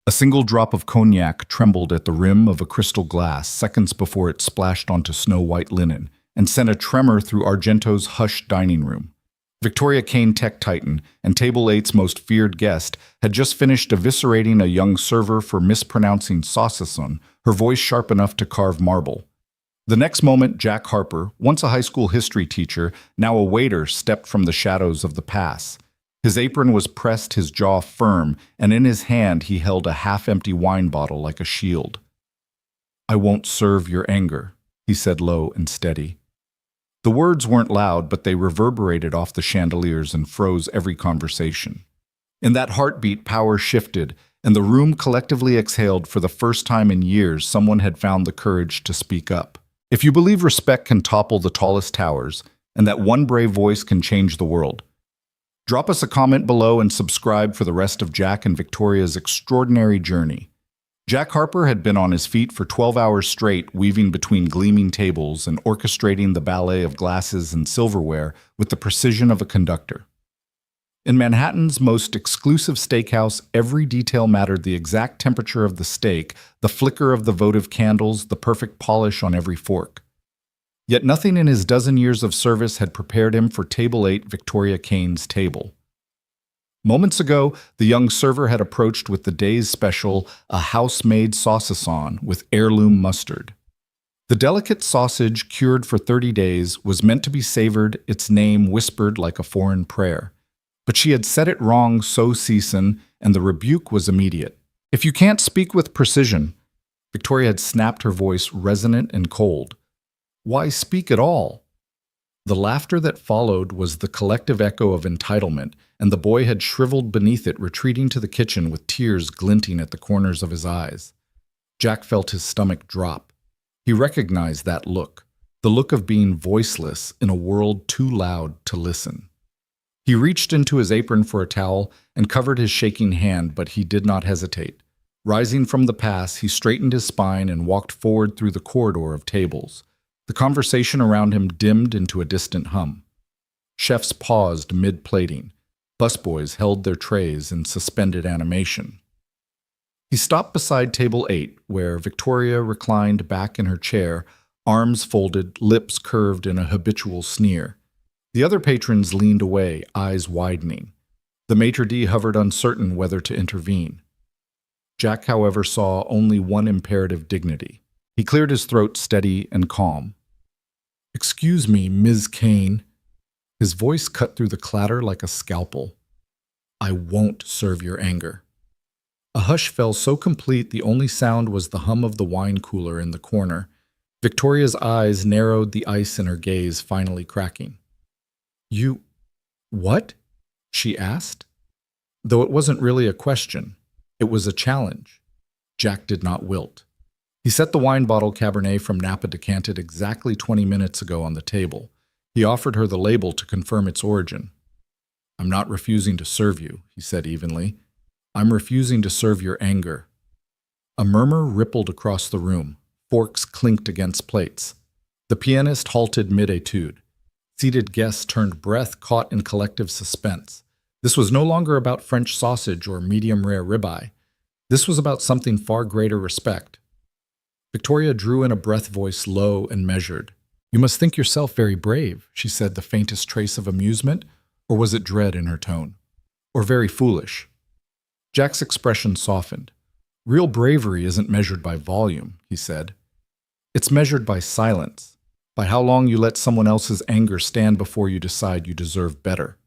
A single drop of cognac trembled at the rim of a crystal glass seconds before it splashed onto snow-white linen and sent a tremor through Argento's hushed dining room. Victoria Kane, tech titan and Table 8's most feared guest, had just finished eviscerating a young server for mispronouncing saucisson, her voice sharp enough to carve marble. The next moment, Jack Harper, once a high school history teacher, now a waiter, stepped from the shadows of the pass. His apron was pressed, his jaw firm, and in his hand he held a half-empty wine bottle like a shield. "I won't serve your anger," he said low and steady. The words weren't loud, but they reverberated off the chandeliers and froze every conversation. In that heartbeat, power shifted, and the room collectively exhaled. For the first time in years, someone had found the courage to speak up. If you believe respect can topple the tallest towers, and that one brave voice can change the world, drop us a comment below and subscribe for the rest of Jack and Victoria's extraordinary journey. Jack Harper had been on his feet for 12 hours straight, weaving between gleaming tables and orchestrating the ballet of glasses and silverware with the precision of a conductor. In Manhattan's most exclusive steakhouse, every detail mattered: the exact temperature of the steak, the flicker of the votive candles, the perfect polish on every fork. Yet nothing in his dozen years of service had prepared him for Table 8, Victoria Kane's table. Moments ago, the young server had approached with the day's special, a house-made saucisson with heirloom mustard. The delicate sausage, cured for 30 days, was meant to be savored, its name whispered like a foreign prayer. But she had said it wrong, so season, and the rebuke was immediate. "If you can't speak with precision," Victoria had snapped, her voice resonant and cold, "why speak at all?" The laughter that followed was the collective echo of entitlement, and the boy had shriveled beneath it, retreating to the kitchen with tears glinting at the corners of his eyes. Jack felt his stomach drop. He recognized that look, the look of being voiceless in a world too loud to listen. He reached into his apron for a towel and covered his shaking hand, but he did not hesitate. Rising from the pass, he straightened his spine and walked forward through the corridor of tables. The conversation around him dimmed into a distant hum. Chefs paused mid-plating. Busboys held their trays in suspended animation. He stopped beside Table 8, where Victoria reclined back in her chair, arms folded, lips curved in a habitual sneer. The other patrons leaned away, eyes widening. The maitre d' hovered, uncertain whether to intervene. Jack, however, saw only one imperative: dignity. He cleared his throat, steady and calm. "Excuse me, Ms. Kane." His voice cut through the clatter like a scalpel. "I won't serve your anger." A hush fell so complete the only sound was the hum of the wine cooler in the corner. Victoria's eyes narrowed, the ice in her gaze finally cracking. "You... what?" she asked. Though it wasn't really a question, it was a challenge. Jack did not wilt. He set the wine bottle, Cabernet from Napa, decanted exactly 20 minutes ago, on the table. He offered her the label to confirm its origin. "I'm not refusing to serve you," he said evenly. "I'm refusing to serve your anger." A murmur rippled across the room. Forks clinked against plates. The pianist halted mid-etude. Seated guests turned breath, caught in collective suspense. This was no longer about French sausage or medium-rare ribeye. This was about something far greater: respect. Victoria drew in a breath, voice low and measured. "You must think yourself very brave," she said, the faintest trace of amusement, or was it dread in her tone? "Or very foolish." Jack's expression softened. "Real bravery isn't measured by volume," he said. "It's measured by silence, by how long you let someone else's anger stand before you decide you deserve better."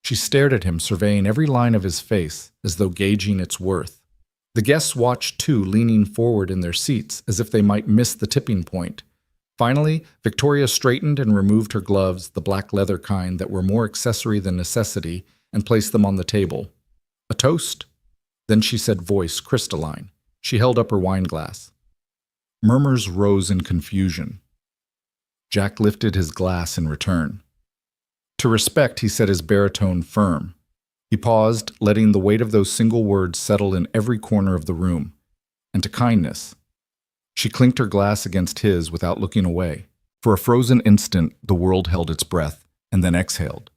She stared at him, surveying every line of his face, as though gauging its worth. The guests watched too, leaning forward in their seats, as if they might miss the tipping point. Finally, Victoria straightened and removed her gloves, the black leather kind that were more accessory than necessity, and placed them on the table. "A toast?" Then she said, voice crystalline. She held up her wine glass. Murmurs rose in confusion. Jack lifted his glass in return. "To respect," he said, his baritone firm. He paused, letting the weight of those single words settle in every corner of the room. "And to kindness." She clinked her glass against his without looking away. For a frozen instant, the world held its breath, and then exhaled.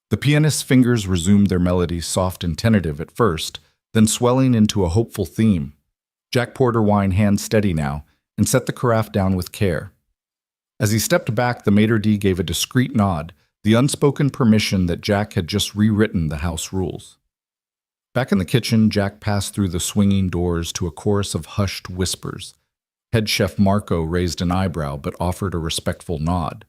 The pianist's fingers resumed their melody, soft and tentative at first, then swelling into a hopeful theme. Jack poured her wine hand steady now and set the carafe down with care. As he stepped back, the maitre d' gave a discreet nod, the unspoken permission that Jack had just rewritten the house rules. Back in the kitchen, Jack passed through the swinging doors to a chorus of hushed whispers. Head chef Marco raised an eyebrow but offered a respectful nod.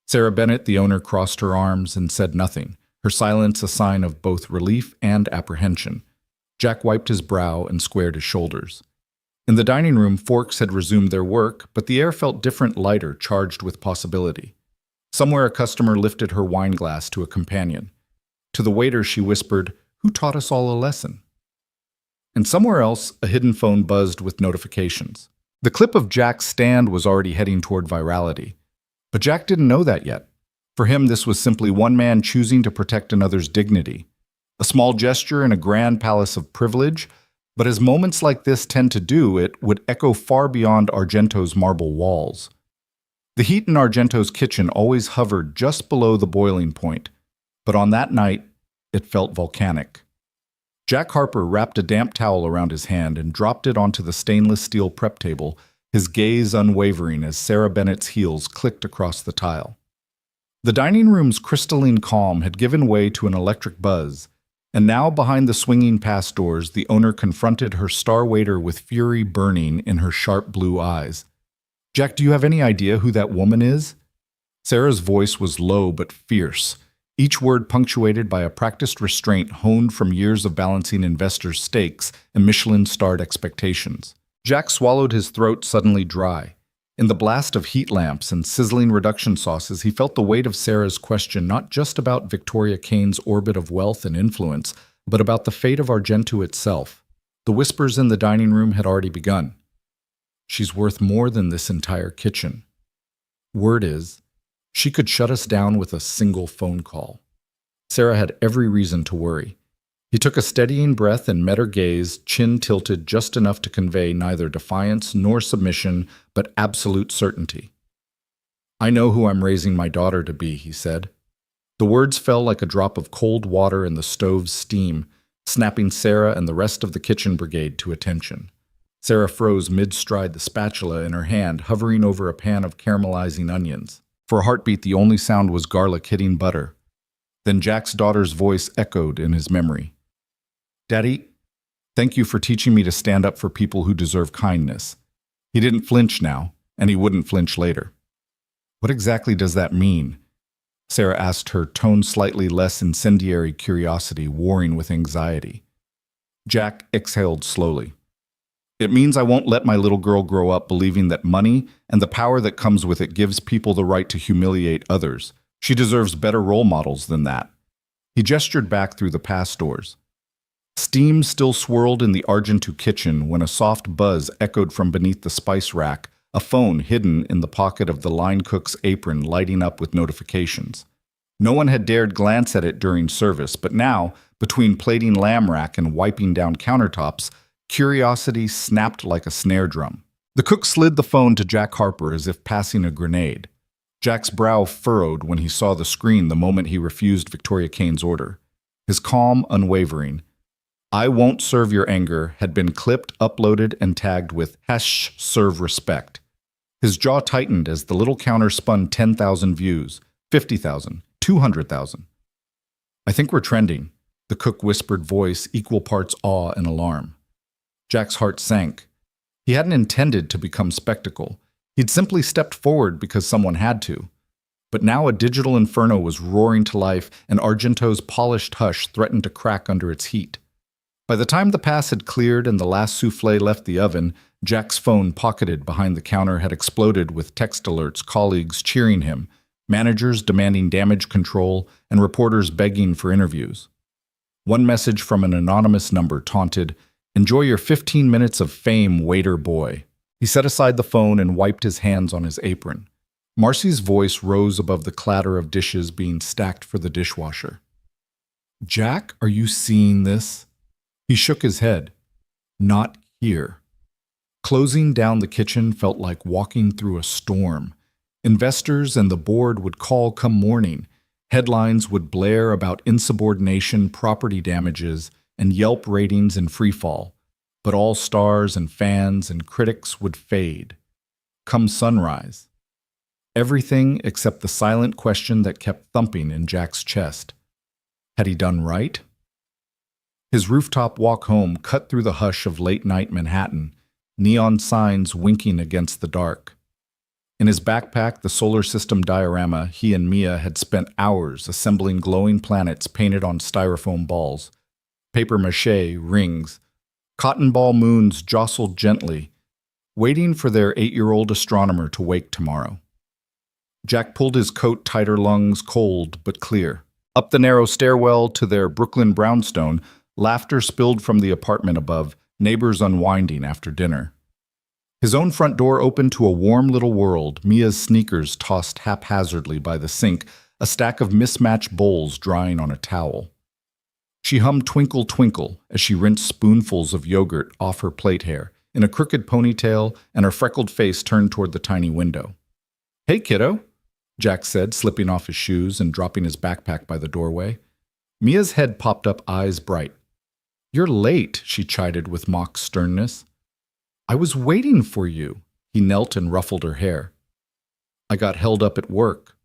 Sarah Bennett, the owner, crossed her arms and said nothing, her silence a sign of both relief and apprehension. Jack wiped his brow and squared his shoulders. In the dining room, forks had resumed their work, but the air felt different, lighter, charged with possibility. Somewhere a customer lifted her wine glass to a companion. To the waiter she whispered, "Who taught us all a lesson?" And somewhere else, a hidden phone buzzed with notifications. The clip of Jack's stand was already heading toward virality. But Jack didn't know that yet. For him, this was simply one man choosing to protect another's dignity. A small gesture in a grand palace of privilege, but as moments like this tend to do, it would echo far beyond Argento's marble walls. The heat in Argento's kitchen always hovered just below the boiling point, but on that night, it felt volcanic. Jack Harper wrapped a damp towel around his hand and dropped it onto the stainless steel prep table, his gaze unwavering as Sarah Bennett's heels clicked across the tile. The dining room's crystalline calm had given way to an electric buzz, and now behind the swinging pass doors, the owner confronted her star waiter with fury burning in her sharp blue eyes. "Jack, do you have any idea who that woman is?" Sarah's voice was low but fierce, each word punctuated by a practiced restraint honed from years of balancing investors' stakes and Michelin-starred expectations. Jack swallowed, his throat suddenly dry. In the blast of heat lamps and sizzling reduction sauces, he felt the weight of Sarah's question, not just about Victoria Kane's orbit of wealth and influence, but about the fate of Argento itself. The whispers in the dining room had already begun. "She's worth more than this entire kitchen. Word is, she could shut us down with a single phone call." Sarah had every reason to worry. He took a steadying breath and met her gaze, chin tilted just enough to convey neither defiance nor submission, but absolute certainty. "I know who I'm raising my daughter to be," he said. The words fell like a drop of cold water in the stove's steam, snapping Sarah and the rest of the kitchen brigade to attention. Sarah froze mid-stride, the spatula in her hand, hovering over a pan of caramelizing onions. For a heartbeat, the only sound was garlic hitting butter. Then Jack's daughter's voice echoed in his memory. "Daddy, thank you for teaching me to stand up for people who deserve kindness." He didn't flinch now, and he wouldn't flinch later. "What exactly does that mean?" Sarah asked, her tone slightly less incendiary curiosity warring with anxiety. Jack exhaled slowly. "It means I won't let my little girl grow up believing that money and the power that comes with it gives people the right to humiliate others. She deserves better role models than that." He gestured back through the pass doors. Steam still swirled in the Argento kitchen when a soft buzz echoed from beneath the spice rack, a phone hidden in the pocket of the line cook's apron lighting up with notifications. No one had dared glance at it during service, but now, between plating lamb rack and wiping down countertops, curiosity snapped like a snare drum. The cook slid the phone to Jack Harper as if passing a grenade. Jack's brow furrowed when he saw the screen the moment he refused Victoria Kane's order. His calm, unwavering, "I won't serve your anger," had been clipped, uploaded, and tagged with #serve respect. His jaw tightened as the little counter spun 10,000 views, 50,000, 200,000. "I think we're trending," the cook whispered, voice equal parts awe and alarm. Jack's heart sank. He hadn't intended to become spectacle. He'd simply stepped forward because someone had to. But now a digital inferno was roaring to life, and Argento's polished hush threatened to crack under its heat. By the time the pass had cleared and the last soufflé left the oven, Jack's phone, pocketed behind the counter, had exploded with text alerts, colleagues cheering him, managers demanding damage control, and reporters begging for interviews. One message from an anonymous number taunted, "Enjoy your 15 minutes of fame, waiter boy." He set aside the phone and wiped his hands on his apron. Marcy's voice rose above the clatter of dishes being stacked for the dishwasher. "Jack, are you seeing this?" He shook his head. "Not here." Closing down the kitchen felt like walking through a storm. Investors and the board would call come morning. Headlines would blare about insubordination, property damages, and Yelp ratings in freefall, but all stars and fans and critics would fade. Come sunrise. Everything except the silent question that kept thumping in Jack's chest. Had he done right? His rooftop walk home cut through the hush of late-night Manhattan, neon signs winking against the dark. In his backpack, the solar system diorama he and Mia had spent hours assembling glowing planets painted on styrofoam balls, papier-mâché rings, cotton ball moons jostled gently, waiting for their 8-year-old astronomer to wake tomorrow. Jack pulled his coat tighter, lungs cold but clear. Up the narrow stairwell to their Brooklyn brownstone, laughter spilled from the apartment above, neighbors unwinding after dinner. His own front door opened to a warm little world, Mia's sneakers tossed haphazardly by the sink, a stack of mismatched bowls drying on a towel. She hummed Twinkle Twinkle as she rinsed spoonfuls of yogurt off her plate hair, in a crooked ponytail, and her freckled face turned toward the tiny window. "Hey, kiddo," Jack said, slipping off his shoes and dropping his backpack by the doorway. Mia's head popped up, eyes bright. "You're late," she chided with mock sternness. "I was waiting for you." He knelt and ruffled her hair. "I got held up at work."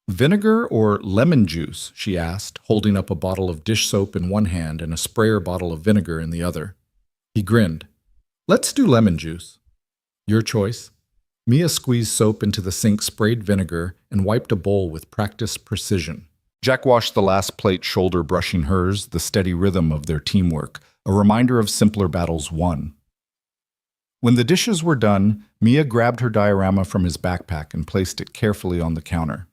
"Vinegar or lemon juice?" she asked, holding up a bottle of dish soap in one hand and a sprayer bottle of vinegar in the other. He grinned. "Let's do lemon juice." "Your choice." Mia squeezed soap into the sink, sprayed vinegar, and wiped a bowl with practiced precision. Jack washed the last plate, shoulder brushing hers, the steady rhythm of their teamwork, a reminder of simpler battles won. When the dishes were done, Mia grabbed her diorama from his backpack and placed it carefully on the counter.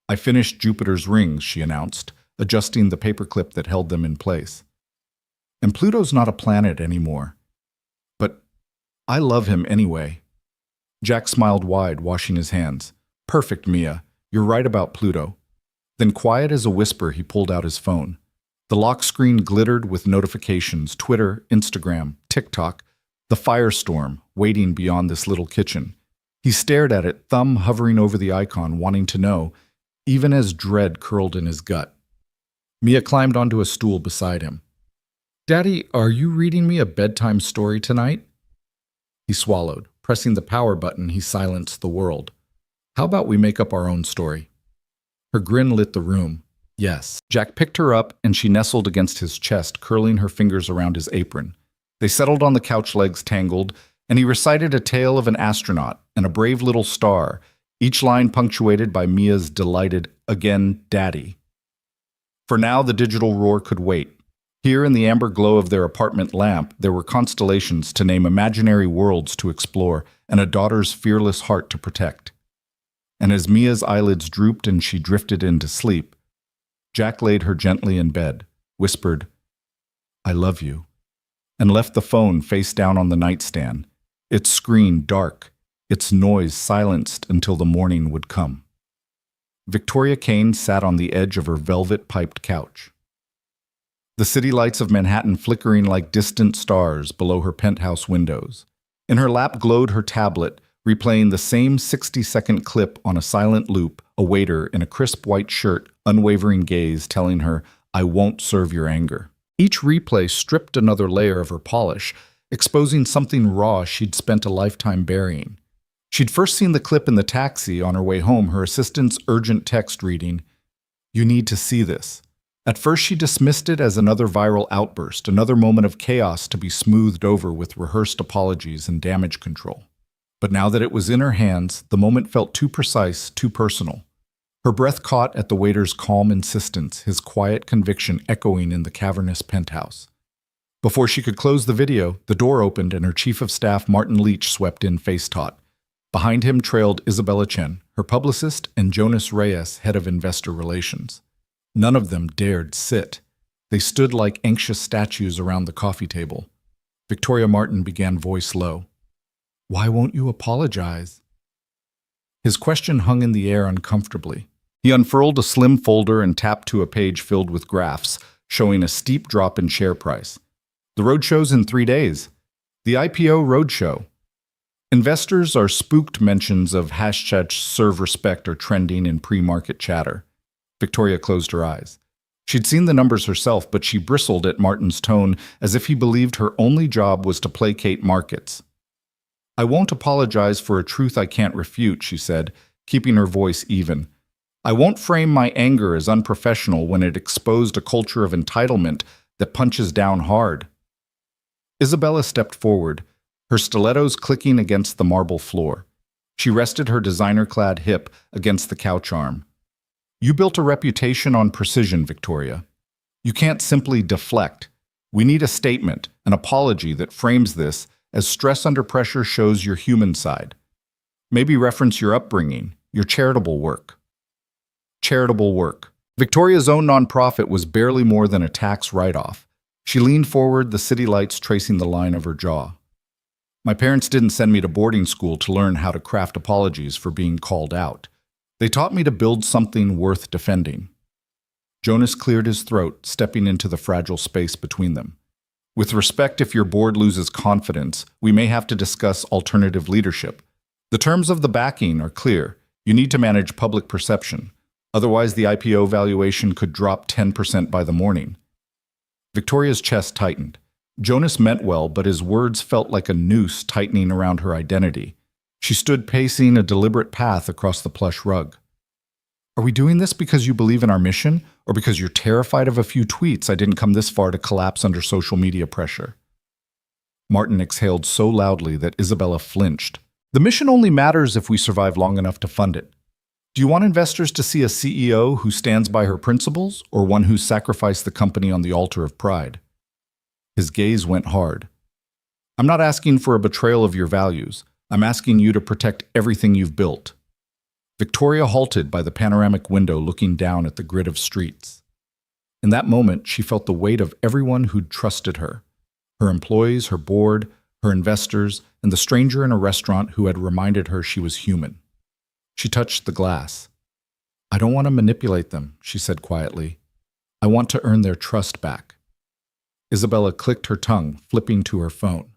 "I finished Jupiter's rings," she announced, adjusting the paperclip that held them in place. "And Pluto's not a planet anymore. But I love him anyway." Jack smiled wide, washing his hands. "Perfect, Mia. You're right about Pluto." Then, quiet as a whisper, he pulled out his phone. The lock screen glittered with notifications, Twitter, Instagram, TikTok, the firestorm waiting beyond this little kitchen. He stared at it, thumb hovering over the icon, wanting to know, even as dread curled in his gut. Mia climbed onto a stool beside him. "Daddy, are you reading me a bedtime story tonight?" He swallowed. Pressing the power button, he silenced the world. "How about we make up our own story?" Her grin lit the room. "Yes." Jack picked her up, and she nestled against his chest, curling her fingers around his apron. They settled on the couch, legs tangled, and he recited a tale of an astronaut and a brave little star, each line punctuated by Mia's delighted, "Again, Daddy." For now, the digital roar could wait. Here in the amber glow of their apartment lamp, there were constellations to name, imaginary worlds to explore, and a daughter's fearless heart to protect. And as Mia's eyelids drooped and she drifted into sleep, Jack laid her gently in bed, whispered, "I love you," and left the phone face down on the nightstand, its screen dark, its noise silenced until the morning would come. Victoria Kane sat on the edge of her velvet-piped couch. The city lights of Manhattan flickering like distant stars below her penthouse windows. In her lap glowed her tablet, replaying the same 60-second clip on a silent loop, a waiter in a crisp white shirt, unwavering gaze telling her, "I won't serve your anger." Each replay stripped another layer of her polish, exposing something raw she'd spent a lifetime burying. She'd first seen the clip in the taxi on her way home, her assistant's urgent text reading, "You need to see this." At first she dismissed it as another viral outburst, another moment of chaos to be smoothed over with rehearsed apologies and damage control. But now that it was in her hands, the moment felt too precise, too personal. Her breath caught at the waiter's calm insistence, his quiet conviction echoing in the cavernous penthouse. Before she could close the video, the door opened and her chief of staff, Martin Leach, swept in face-taut. Behind him trailed Isabella Chen, her publicist, and Jonas Reyes, head of investor relations. None of them dared sit. They stood like anxious statues around the coffee table. Victoria Martin began, voice low. "Why won't you apologize?" His question hung in the air uncomfortably. He unfurled a slim folder and tapped to a page filled with graphs, showing a steep drop in share price. "The roadshow's in 3 days. The IPO roadshow. Investors are spooked. Mentions of #serve respect are trending in pre-market chatter." Victoria closed her eyes. She'd seen the numbers herself, but she bristled at Martin's tone as if he believed her only job was to placate markets. "I won't apologize for a truth I can't refute," she said, keeping her voice even. "I won't frame my anger as unprofessional when it exposed a culture of entitlement that punches down hard." Isabella stepped forward, her stilettos clicking against the marble floor. She rested her designer-clad hip against the couch arm. "You built a reputation on precision, Victoria. You can't simply deflect. We need a statement, an apology that frames this as stress under pressure shows your human side. Maybe reference your upbringing, your charitable work." Charitable work. Victoria's own nonprofit was barely more than a tax write-off. She leaned forward, the city lights tracing the line of her jaw. "My parents didn't send me to boarding school to learn how to craft apologies for being called out. They taught me to build something worth defending." Jonas cleared his throat, stepping into the fragile space between them. "With respect, if your board loses confidence, we may have to discuss alternative leadership. The terms of the backing are clear. You need to manage public perception. Otherwise, the IPO valuation could drop 10% by the morning." Victoria's chest tightened. Jonas meant well, but his words felt like a noose tightening around her identity. She stood pacing a deliberate path across the plush rug. "Are we doing this because you believe in our mission, or because you're terrified of a few tweets I didn't come this far to collapse under social media pressure?" Martin exhaled so loudly that Isabella flinched. "The mission only matters if we survive long enough to fund it. Do you want investors to see a CEO who stands by her principles, or one who sacrificed the company on the altar of pride?" His gaze went hard. "I'm not asking for a betrayal of your values. I'm asking you to protect everything you've built." Victoria halted by the panoramic window, looking down at the grid of streets. In that moment, she felt the weight of everyone who'd trusted her. Her employees, her board, her investors, and the stranger in a restaurant who had reminded her she was human. She touched the glass. "I don't want to manipulate them," she said quietly. "I want to earn their trust back." Isabella clicked her tongue, flipping to her phone.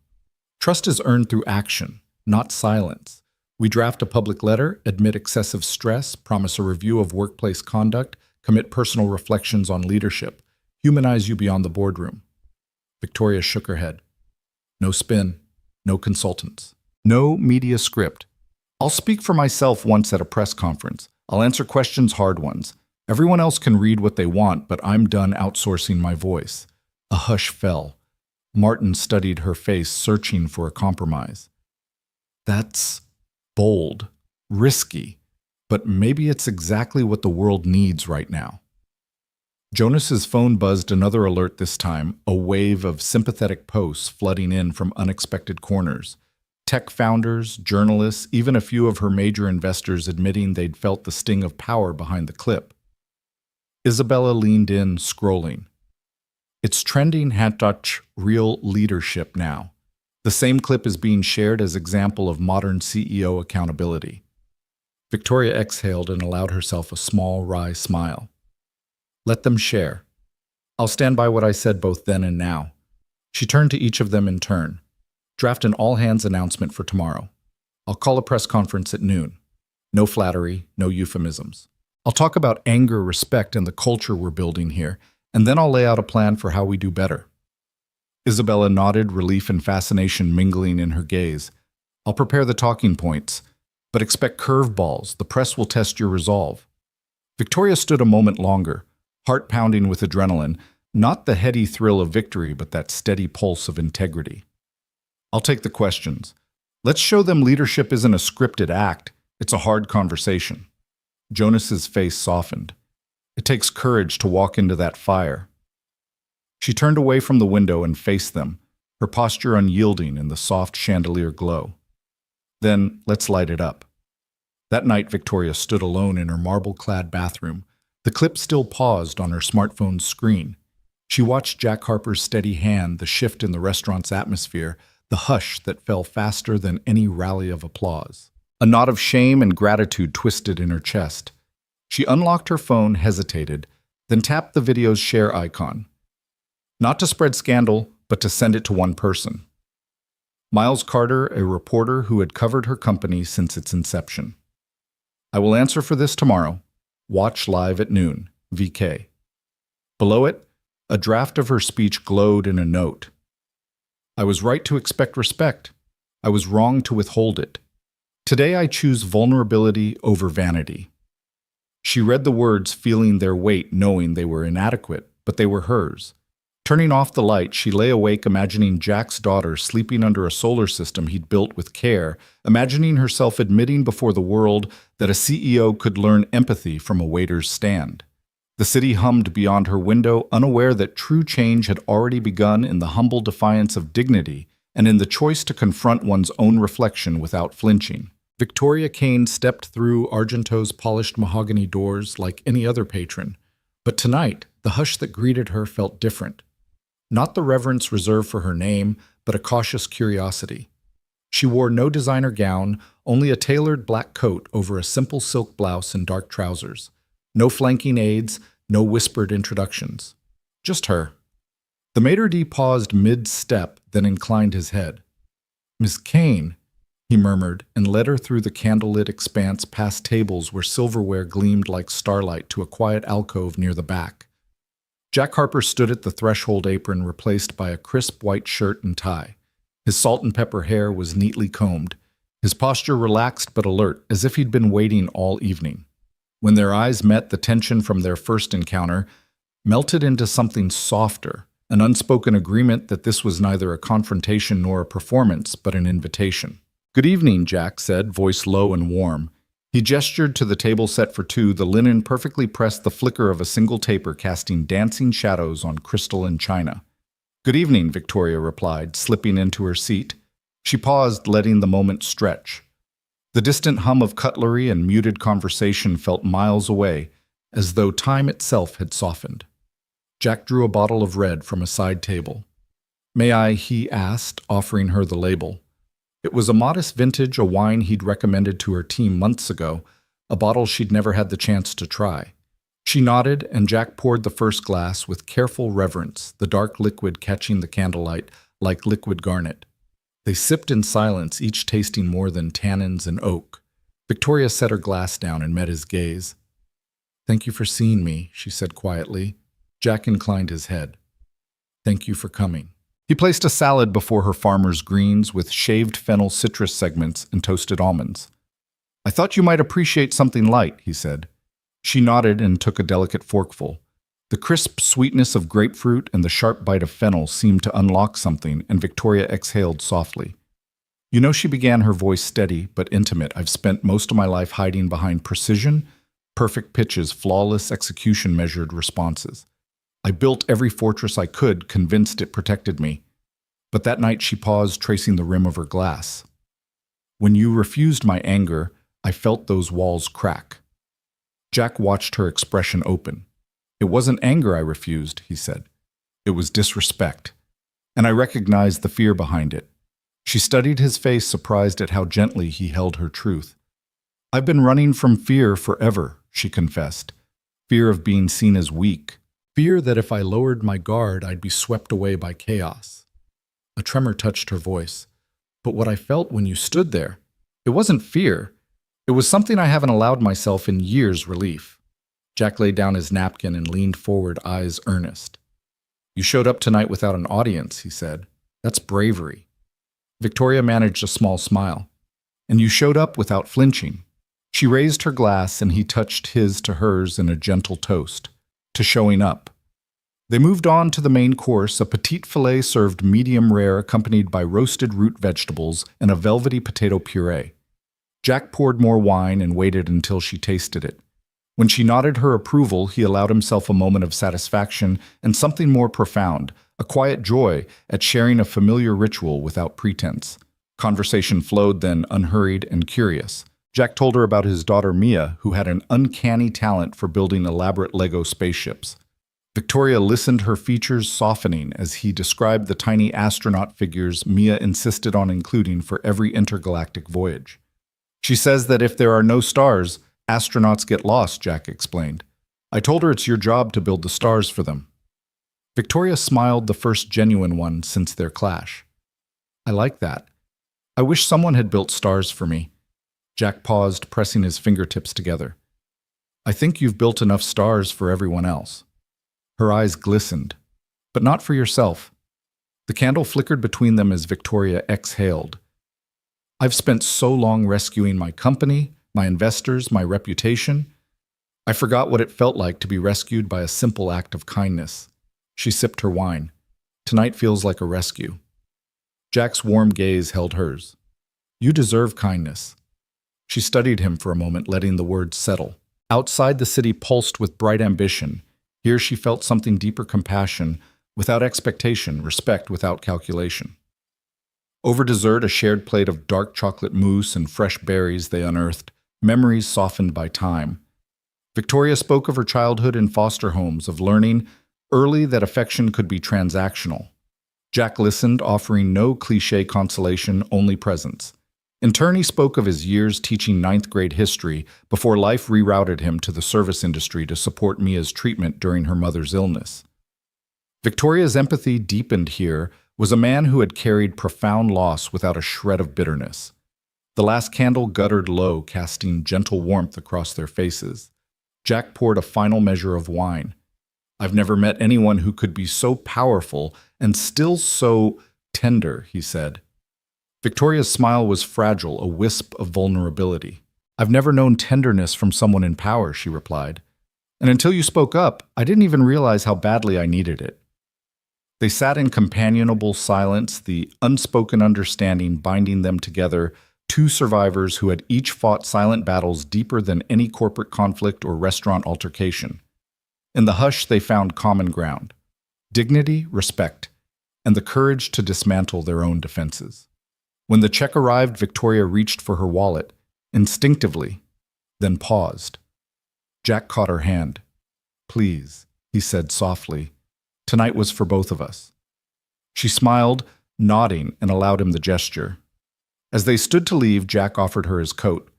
"Trust is earned through action, not silence. We draft a public letter, admit excessive stress, promise a review of workplace conduct, commit personal reflections on leadership, humanize you beyond the boardroom." Victoria shook her head. "No spin, no consultants, no media script. I'll speak for myself once at a press conference. I'll answer questions, hard ones. Everyone else can read what they want, but I'm done outsourcing my voice." A hush fell. Martin studied her face, searching for a compromise. "That's bold, risky, but maybe it's exactly what the world needs right now." Jonas's phone buzzed another alert this time, a wave of sympathetic posts flooding in from unexpected corners. Tech founders, journalists, even a few of her major investors admitting they'd felt the sting of power behind the clip. Isabella leaned in, scrolling. "It's trending #real leadership now. The same clip is being shared as example of modern CEO accountability." Victoria exhaled and allowed herself a small, wry smile. "Let them share. I'll stand by what I said both then and now." She turned to each of them in turn. "Draft an all-hands announcement for tomorrow. I'll call a press conference at noon. No flattery, no euphemisms. I'll talk about anger, respect, and the culture we're building here, and then I'll lay out a plan for how we do better." Isabella nodded, relief and fascination mingling in her gaze. "I'll prepare the talking points, but expect curveballs. The press will test your resolve." Victoria stood a moment longer, heart pounding with adrenaline, not the heady thrill of victory, but that steady pulse of integrity. "I'll take the questions. Let's show them leadership isn't a scripted act. It's a hard conversation." Jonas's face softened. "It takes courage to walk into that fire." She turned away from the window and faced them, her posture unyielding in the soft chandelier glow. "Then let's light it up." That night, Victoria stood alone in her marble-clad bathroom, the clip still paused on her smartphone's screen. She watched Jack Harper's steady hand, the shift in the restaurant's atmosphere, the hush that fell faster than any rally of applause. A knot of shame and gratitude twisted in her chest. She unlocked her phone, hesitated, then tapped the video's share icon. Not to spread scandal, but to send it to one person. Miles Carter, a reporter who had covered her company since its inception. "I will answer for this tomorrow. Watch live at noon. VK." Below it, a draft of her speech glowed in a note. I was right to expect respect. I was wrong to withhold it. Today I choose vulnerability over vanity. She read the words, feeling their weight, knowing they were inadequate, but they were hers. Turning off the light, she lay awake imagining Jack's daughter sleeping under a solar system he'd built with care, imagining herself admitting before the world that a CEO could learn empathy from a waiter's stand. The city hummed beyond her window, unaware that true change had already begun in the humble defiance of dignity and in the choice to confront one's own reflection without flinching. Victoria Kane stepped through Argento's polished mahogany doors like any other patron, but tonight the hush that greeted her felt different. Not the reverence reserved for her name, but a cautious curiosity. She wore no designer gown, only a tailored black coat over a simple silk blouse and dark trousers. No flanking aides, no whispered introductions. Just her. The maitre d' paused mid-step, then inclined his head. "Miss Kane," he murmured, and led her through the candlelit expanse past tables where silverware gleamed like starlight to a quiet alcove near the back. Jack Harper stood at the threshold, apron replaced by a crisp white shirt and tie. His salt and pepper hair was neatly combed, his posture relaxed but alert, as if he'd been waiting all evening. When their eyes met, the tension from their first encounter melted into something softer, an unspoken agreement that this was neither a confrontation nor a performance, but an invitation. "Good evening," Jack said, voice low and warm. He gestured to the table set for two, the linen perfectly pressed, the flicker of a single taper casting dancing shadows on crystal and china. "Good evening," Victoria replied, slipping into her seat. She paused, letting the moment stretch. The distant hum of cutlery and muted conversation felt miles away, as though time itself had softened. Jack drew a bottle of red from a side table. "May I?" he asked, offering her the label. It was a modest vintage, a wine he'd recommended to her team months ago, a bottle she'd never had the chance to try. She nodded, and Jack poured the first glass with careful reverence, the dark liquid catching the candlelight like liquid garnet. They sipped in silence, each tasting more than tannins and oak. Victoria set her glass down and met his gaze. "Thank you for seeing me," she said quietly. Jack inclined his head. "Thank you for coming." He placed a salad before her, farmer's greens with shaved fennel citrus segments and toasted almonds. "I thought you might appreciate something light," he said. She nodded and took a delicate forkful. The crisp sweetness of grapefruit and the sharp bite of fennel seemed to unlock something, and Victoria exhaled softly. "You know," she began, her voice steady but intimate, "I've spent most of my life hiding behind precision, perfect pitches, flawless execution, measured responses. I built every fortress I could, convinced it protected me." But that night she paused, tracing the rim of her glass. "When you refused my anger, I felt those walls crack." Jack watched her expression open. "It wasn't anger I refused," he said. "It was disrespect. And I recognized the fear behind it." She studied his face, surprised at how gently he held her truth. "I've been running from fear forever," she confessed. "Fear of being seen as weak. Fear that if I lowered my guard, I'd be swept away by chaos." A tremor touched her voice. "But what I felt when you stood there, it wasn't fear. It was something I haven't allowed myself in years, relief." Jack laid down his napkin and leaned forward, eyes earnest. "You showed up tonight without an audience," he said. "That's bravery." Victoria managed a small smile. "And you showed up without flinching." She raised her glass and he touched his to hers in a gentle toast. To showing up. They moved on to the main course, a petite filet served medium rare accompanied by roasted root vegetables and a velvety potato puree. Jack poured more wine and waited until she tasted it. When she nodded her approval, he allowed himself a moment of satisfaction and something more profound, a quiet joy at sharing a familiar ritual without pretense. Conversation flowed then, unhurried and curious. Jack told her about his daughter Mia, who had an uncanny talent for building elaborate Lego spaceships. Victoria listened, her features softening as he described the tiny astronaut figures Mia insisted on including for every intergalactic voyage. "She says that if there are no stars, astronauts get lost," Jack explained. "I told her it's your job to build the stars for them." Victoria smiled, the first genuine one since their clash. "I like that. I wish someone had built stars for me." Jack paused, pressing his fingertips together. "I think you've built enough stars for everyone else." Her eyes glistened. But not for yourself. The candle flickered between them as Victoria exhaled. I've spent so long rescuing my company, my investors, my reputation. I forgot what it felt like to be rescued by a simple act of kindness. She sipped her wine. Tonight feels like a rescue. Jack's warm gaze held hers. You deserve kindness. She studied him for a moment, letting the words settle. Outside, the city pulsed with bright ambition. Here she felt something deeper: compassion, without expectation, respect without calculation. Over dessert, a shared plate of dark chocolate mousse and fresh berries they unearthed, memories softened by time. Victoria spoke of her childhood in foster homes, of learning early that affection could be transactional. Jack listened, offering no cliché consolation, only presence. In turn, he spoke of his years teaching ninth-grade history before life rerouted him to the service industry to support Mia's treatment during her mother's illness. Victoria's empathy deepened here, was a man who had carried profound loss without a shred of bitterness. The last candle guttered low, casting gentle warmth across their faces. Jack poured a final measure of wine. I've never met anyone who could be so powerful and still so tender, he said. Victoria's smile was fragile, a wisp of vulnerability. I've never known tenderness from someone in power, she replied. And until you spoke up, I didn't even realize how badly I needed it. They sat in companionable silence, the unspoken understanding binding them together, two survivors who had each fought silent battles deeper than any corporate conflict or restaurant altercation. In the hush, they found common ground: dignity, respect, and the courage to dismantle their own defenses. When the check arrived, Victoria reached for her wallet, instinctively, then paused. Jack caught her hand. Please, he said softly. Tonight was for both of us. She smiled, nodding, and allowed him the gesture. As they stood to leave, Jack offered her his coat.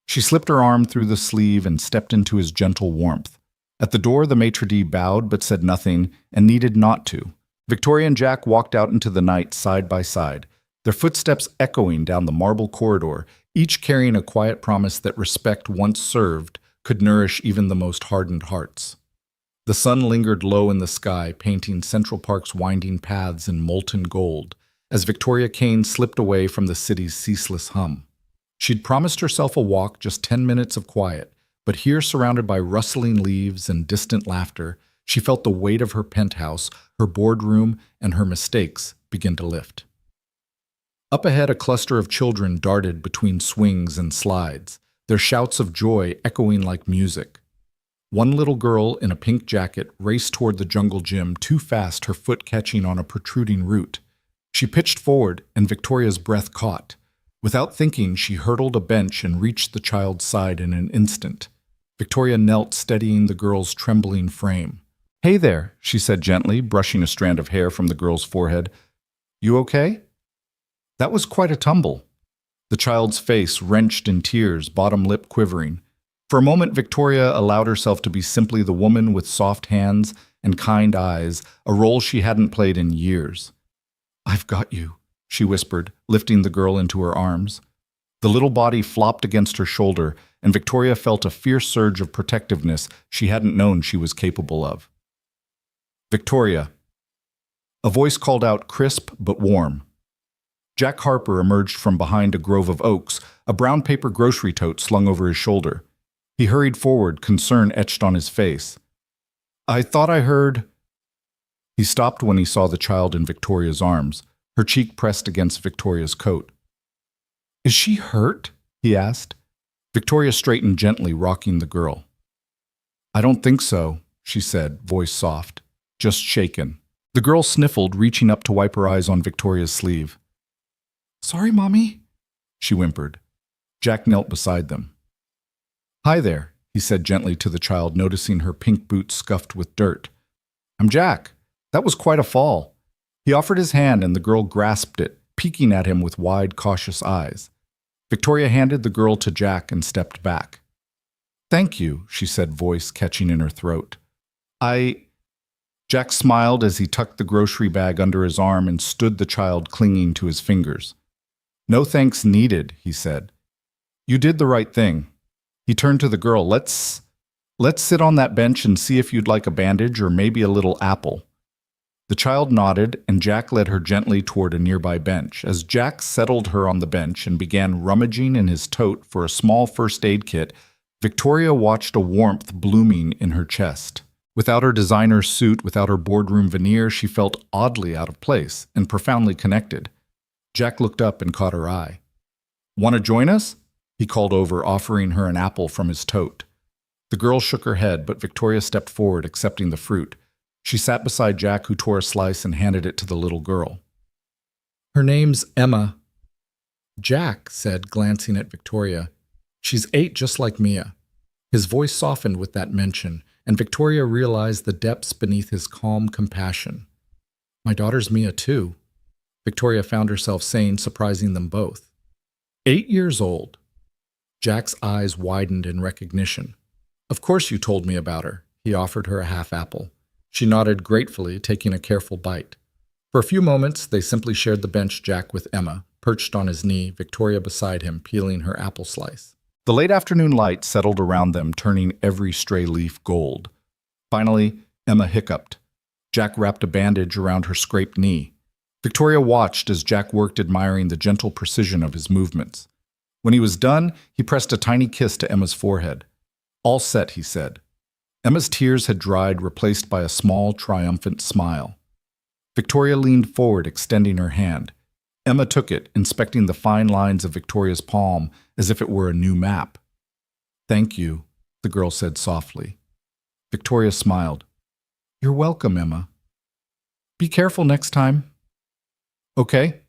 She slipped her arm through the sleeve and stepped into his gentle warmth. At the door, the maitre d' bowed but said nothing, and needed not to. Victoria and Jack walked out into the night side by side, their footsteps echoing down the marble corridor, each carrying a quiet promise that respect once served could nourish even the most hardened hearts. The sun lingered low in the sky, painting Central Park's winding paths in molten gold, as Victoria Kane slipped away from the city's ceaseless hum. She'd promised herself a walk, just 10 minutes of quiet, but here, surrounded by rustling leaves and distant laughter, she felt the weight of her penthouse, her boardroom, and her mistakes begin to lift. Up ahead, a cluster of children darted between swings and slides, their shouts of joy echoing like music. One little girl in a pink jacket raced toward the jungle gym too fast, her foot catching on a protruding root. She pitched forward, and Victoria's breath caught. Without thinking, she hurdled a bench and reached the child's side in an instant. Victoria knelt, steadying the girl's trembling frame. Hey there, she said gently, brushing a strand of hair from the girl's forehead. You okay? That was quite a tumble. The child's face wrenched in tears, bottom lip quivering. For a moment, Victoria allowed herself to be simply the woman with soft hands and kind eyes, a role she hadn't played in years. I've got you, she whispered, lifting the girl into her arms. The little body flopped against her shoulder, and Victoria felt a fierce surge of protectiveness she hadn't known she was capable of. Victoria. A voice called out, crisp but warm. Jack Harper emerged from behind a grove of oaks, a brown paper grocery tote slung over his shoulder. He hurried forward, concern etched on his face. I thought I heard... He stopped when he saw the child in Victoria's arms, her cheek pressed against Victoria's coat. Is she hurt? He asked. Victoria straightened gently, rocking the girl. I don't think so, she said, voice soft, just shaken. The girl sniffled, reaching up to wipe her eyes on Victoria's sleeve. Sorry, Mommy, she whimpered. Jack knelt beside them. Hi there, he said gently to the child, noticing her pink boots scuffed with dirt. I'm Jack. That was quite a fall. He offered his hand and the girl grasped it, peeking at him with wide, cautious eyes. Victoria handed the girl to Jack and stepped back. Thank you, she said, voice catching in her throat. Jack smiled as he tucked the grocery bag under his arm and stood the child clinging to his fingers. No thanks needed, he said. You did the right thing. He turned to the girl. Let's Let's sit on that bench and see if you'd like a bandage or maybe a little apple. The child nodded, and Jack led her gently toward a nearby bench. As Jack settled her on the bench and began rummaging in his tote for a small first aid kit, Victoria watched a warmth blooming in her chest. Without her designer suit, without her boardroom veneer, she felt oddly out of place and profoundly connected. Jack looked up and caught her eye. "Want to join us?" he called over, offering her an apple from his tote. The girl shook her head, but Victoria stepped forward, accepting the fruit. She sat beside Jack, who tore a slice and handed it to the little girl. "Her name's Emma," Jack said, glancing at Victoria. "She's 8 just like Mia." His voice softened with that mention, and Victoria realized the depths beneath his calm compassion. "My daughter's Mia too," Victoria found herself saying, surprising them both. 8 years old. Jack's eyes widened in recognition. "Of course you told me about her." He offered her a half apple. She nodded gratefully, taking a careful bite. For a few moments, they simply shared the bench, Jack with Emma, perched on his knee, Victoria beside him, peeling her apple slice. The late afternoon light settled around them, turning every stray leaf gold. Finally, Emma hiccuped. Jack wrapped a bandage around her scraped knee. Victoria watched as Jack worked, admiring the gentle precision of his movements. When he was done, he pressed a tiny kiss to Emma's forehead. "All set," he said. Emma's tears had dried, replaced by a small, triumphant smile. Victoria leaned forward, extending her hand. Emma took it, inspecting the fine lines of Victoria's palm as if it were a new map. "Thank you," the girl said softly. Victoria smiled. "You're welcome, Emma. Be careful next time." "Okay."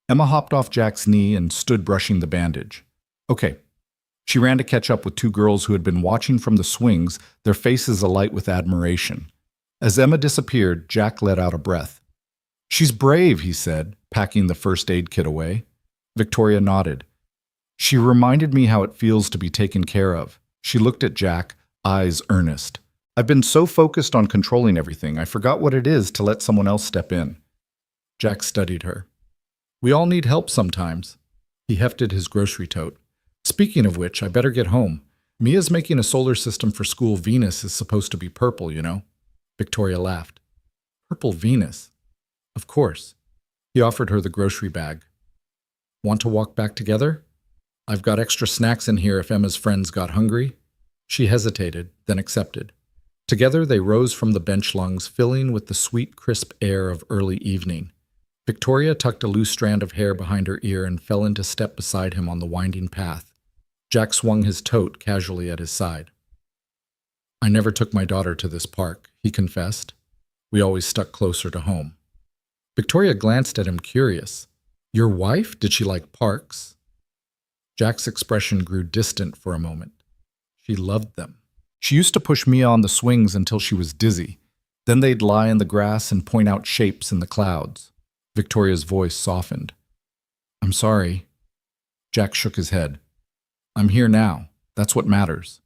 Emma hopped off Jack's knee and stood brushing the bandage. "Okay." She ran to catch up with 2 girls who had been watching from the swings, their faces alight with admiration. As Emma disappeared, Jack let out a breath. "She's brave," he said, packing the first aid kit away. Victoria nodded. "She reminded me how it feels to be taken care of." She looked at Jack, eyes earnest. "I've been so focused on controlling everything, I forgot what it is to let someone else step in." Jack studied her. "We all need help sometimes." He hefted his grocery tote. "Speaking of which, I better get home. Mia's making a solar system for school. Venus is supposed to be purple, you know." Victoria laughed. "Purple Venus?" "Of course." He offered her the grocery bag. "Want to walk back together? I've got extra snacks in here if Emma's friends got hungry." She hesitated, then accepted. Together they rose from the bench lungs, filling with the sweet, crisp air of early evening. Victoria tucked a loose strand of hair behind her ear and fell into step beside him on the winding path. Jack swung his tote casually at his side. "I never took my daughter to this park," he confessed. "We always stuck closer to home." Victoria glanced at him, curious. "Your wife? Did she like parks?" Jack's expression grew distant for a moment. "She loved them. She used to push Mia on the swings until she was dizzy. Then they'd lie in the grass and point out shapes in the clouds." Victoria's voice softened. "I'm sorry." Jack shook his head. "I'm here now. That's what matters."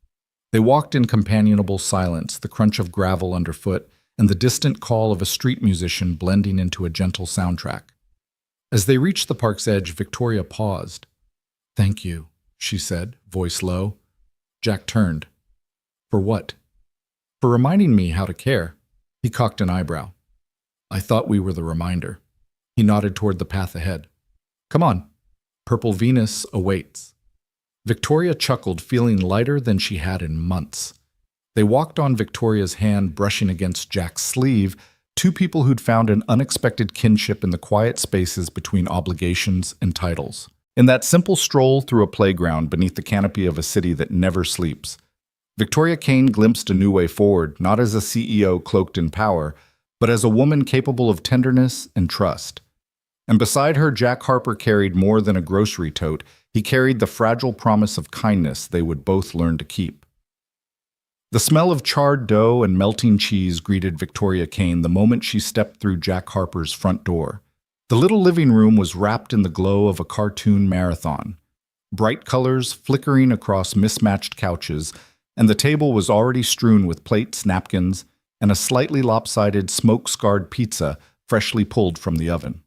They walked in companionable silence, the crunch of gravel underfoot and the distant call of a street musician blending into a gentle soundtrack. As they reached the park's edge, Victoria paused. "Thank you," she said, voice low. Jack turned. "For what?" "For reminding me how to care." He cocked an eyebrow. "I thought we were the reminder." He nodded toward the path ahead. "Come on. Purple Venus awaits." Victoria chuckled, feeling lighter than she had in months. They walked on, Victoria's hand brushing against Jack's sleeve, 2 people who'd found an unexpected kinship in the quiet spaces between obligations and titles. In that simple stroll through a playground beneath the canopy of a city that never sleeps, Victoria Kane glimpsed a new way forward, not as a CEO cloaked in power, but as a woman capable of tenderness and trust. And beside her, Jack Harper carried more than a grocery tote. He carried the fragile promise of kindness they would both learn to keep. The smell of charred dough and melting cheese greeted Victoria Kane the moment she stepped through Jack Harper's front door. The little living room was wrapped in the glow of a cartoon marathon. Bright colors flickering across mismatched couches, and the table was already strewn with plates, napkins, and a slightly lopsided, smoke-scarred pizza freshly pulled from the oven.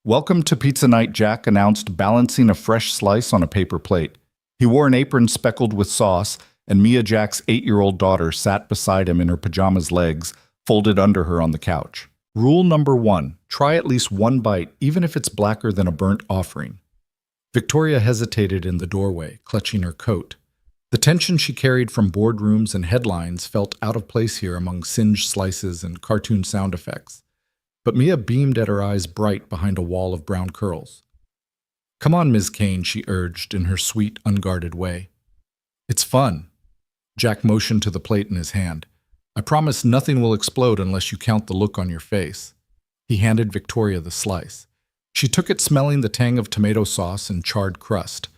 "Welcome to pizza night," Jack announced, balancing a fresh slice on a paper plate. He wore an apron speckled with sauce, and Mia Jack's 8-year-old daughter sat beside him in her pajamas, legs folded under her on the couch. Rule number 1, try at least one bite, even if it's blacker than a burnt offering. Victoria hesitated in the doorway, clutching her coat. The tension she carried from boardrooms and headlines felt out of place here among singed slices and cartoon sound effects. But Mia beamed at her eyes bright behind a wall of brown curls. "Come on, Ms. Kane," she urged in her sweet, unguarded way. "It's fun." Jack motioned to the plate in his hand. "I promise nothing will explode unless you count the look on your face." He handed Victoria the slice. She took it, smelling the tang of tomato sauce and charred crust.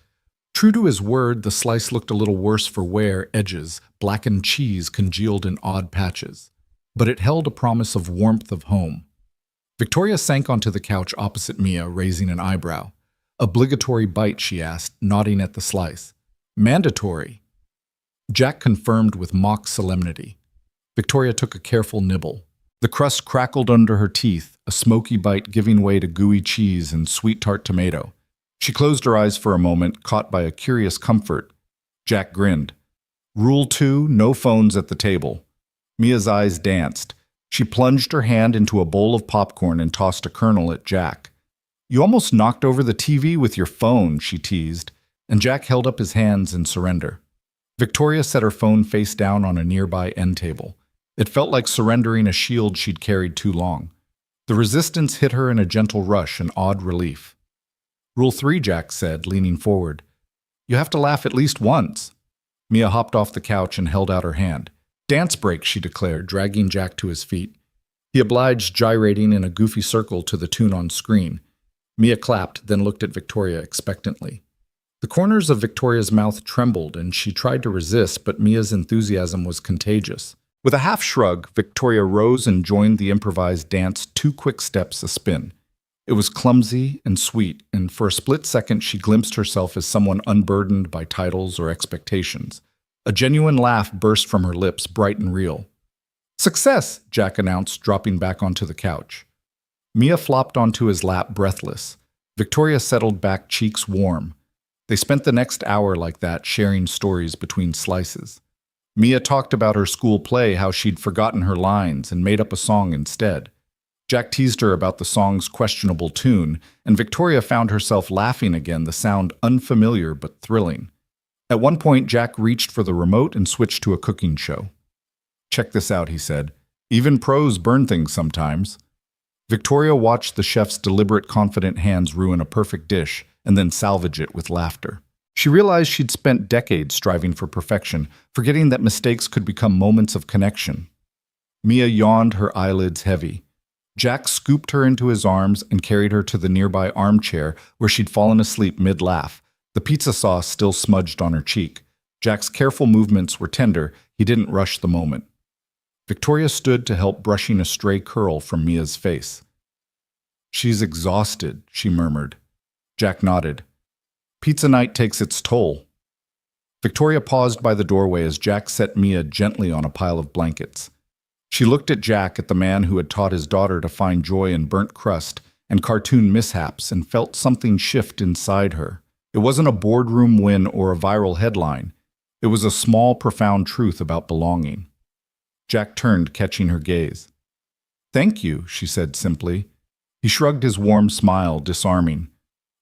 True to his word, the slice looked a little worse for wear, edges, blackened cheese congealed in odd patches. But it held a promise of warmth of home. Victoria sank onto the couch opposite Mia, raising an eyebrow. "Obligatory bite?" she asked, nodding at the slice. "Mandatory." Jack confirmed with mock solemnity. Victoria took a careful nibble. The crust crackled under her teeth, a smoky bite giving way to gooey cheese and sweet tart tomato. She closed her eyes for a moment, caught by a curious comfort. Jack grinned. "Rule 2, no phones at the table." Mia's eyes danced. She plunged her hand into a bowl of popcorn and tossed a kernel at Jack. "You almost knocked over the TV with your phone," she teased, and Jack held up his hands in surrender. Victoria set her phone face down on a nearby end table. It felt like surrendering a shield she'd carried too long. The resistance hit her in a gentle rush, an odd relief. "Rule 3, Jack said, leaning forward. "You have to laugh at least once." Mia hopped off the couch and held out her hand. "Dance break," she declared, dragging Jack to his feet. He obliged, gyrating in a goofy circle to the tune on screen. Mia clapped, then looked at Victoria expectantly. The corners of Victoria's mouth trembled, and she tried to resist, but Mia's enthusiasm was contagious. With a half shrug, Victoria rose and joined the improvised dance, 2 quick steps a spin. It was clumsy and sweet, and for a split second she glimpsed herself as someone unburdened by titles or expectations. A genuine laugh burst from her lips, bright and real. "Success!" Jack announced, dropping back onto the couch. Mia flopped onto his lap, breathless. Victoria settled back, cheeks warm. They spent the next hour like that, sharing stories between slices. Mia talked about her school play, how she'd forgotten her lines and made up a song instead. Jack teased her about the song's questionable tune, and Victoria found herself laughing again, the sound unfamiliar but thrilling. At one point, Jack reached for the remote and switched to a cooking show. "Check this out," he said. "Even pros burn things sometimes." Victoria watched the chef's deliberate, confident hands ruin a perfect dish and then salvage it with laughter. She realized she'd spent decades striving for perfection, forgetting that mistakes could become moments of connection. Mia yawned, her eyelids heavy. Jack scooped her into his arms and carried her to the nearby armchair where she'd fallen asleep mid-laugh, the pizza sauce still smudged on her cheek. Jack's careful movements were tender. He didn't rush the moment. Victoria stood to help, brushing a stray curl from Mia's face. "She's exhausted," she murmured. Jack nodded. "Pizza night takes its toll." Victoria paused by the doorway as Jack set Mia gently on a pile of blankets. She looked at Jack, at the man who had taught his daughter to find joy in burnt crust and cartoon mishaps, and felt something shift inside her. It wasn't a boardroom win or a viral headline. It was a small, profound truth about belonging. Jack turned, catching her gaze. "Thank you," she said simply. He shrugged, his warm smile disarming.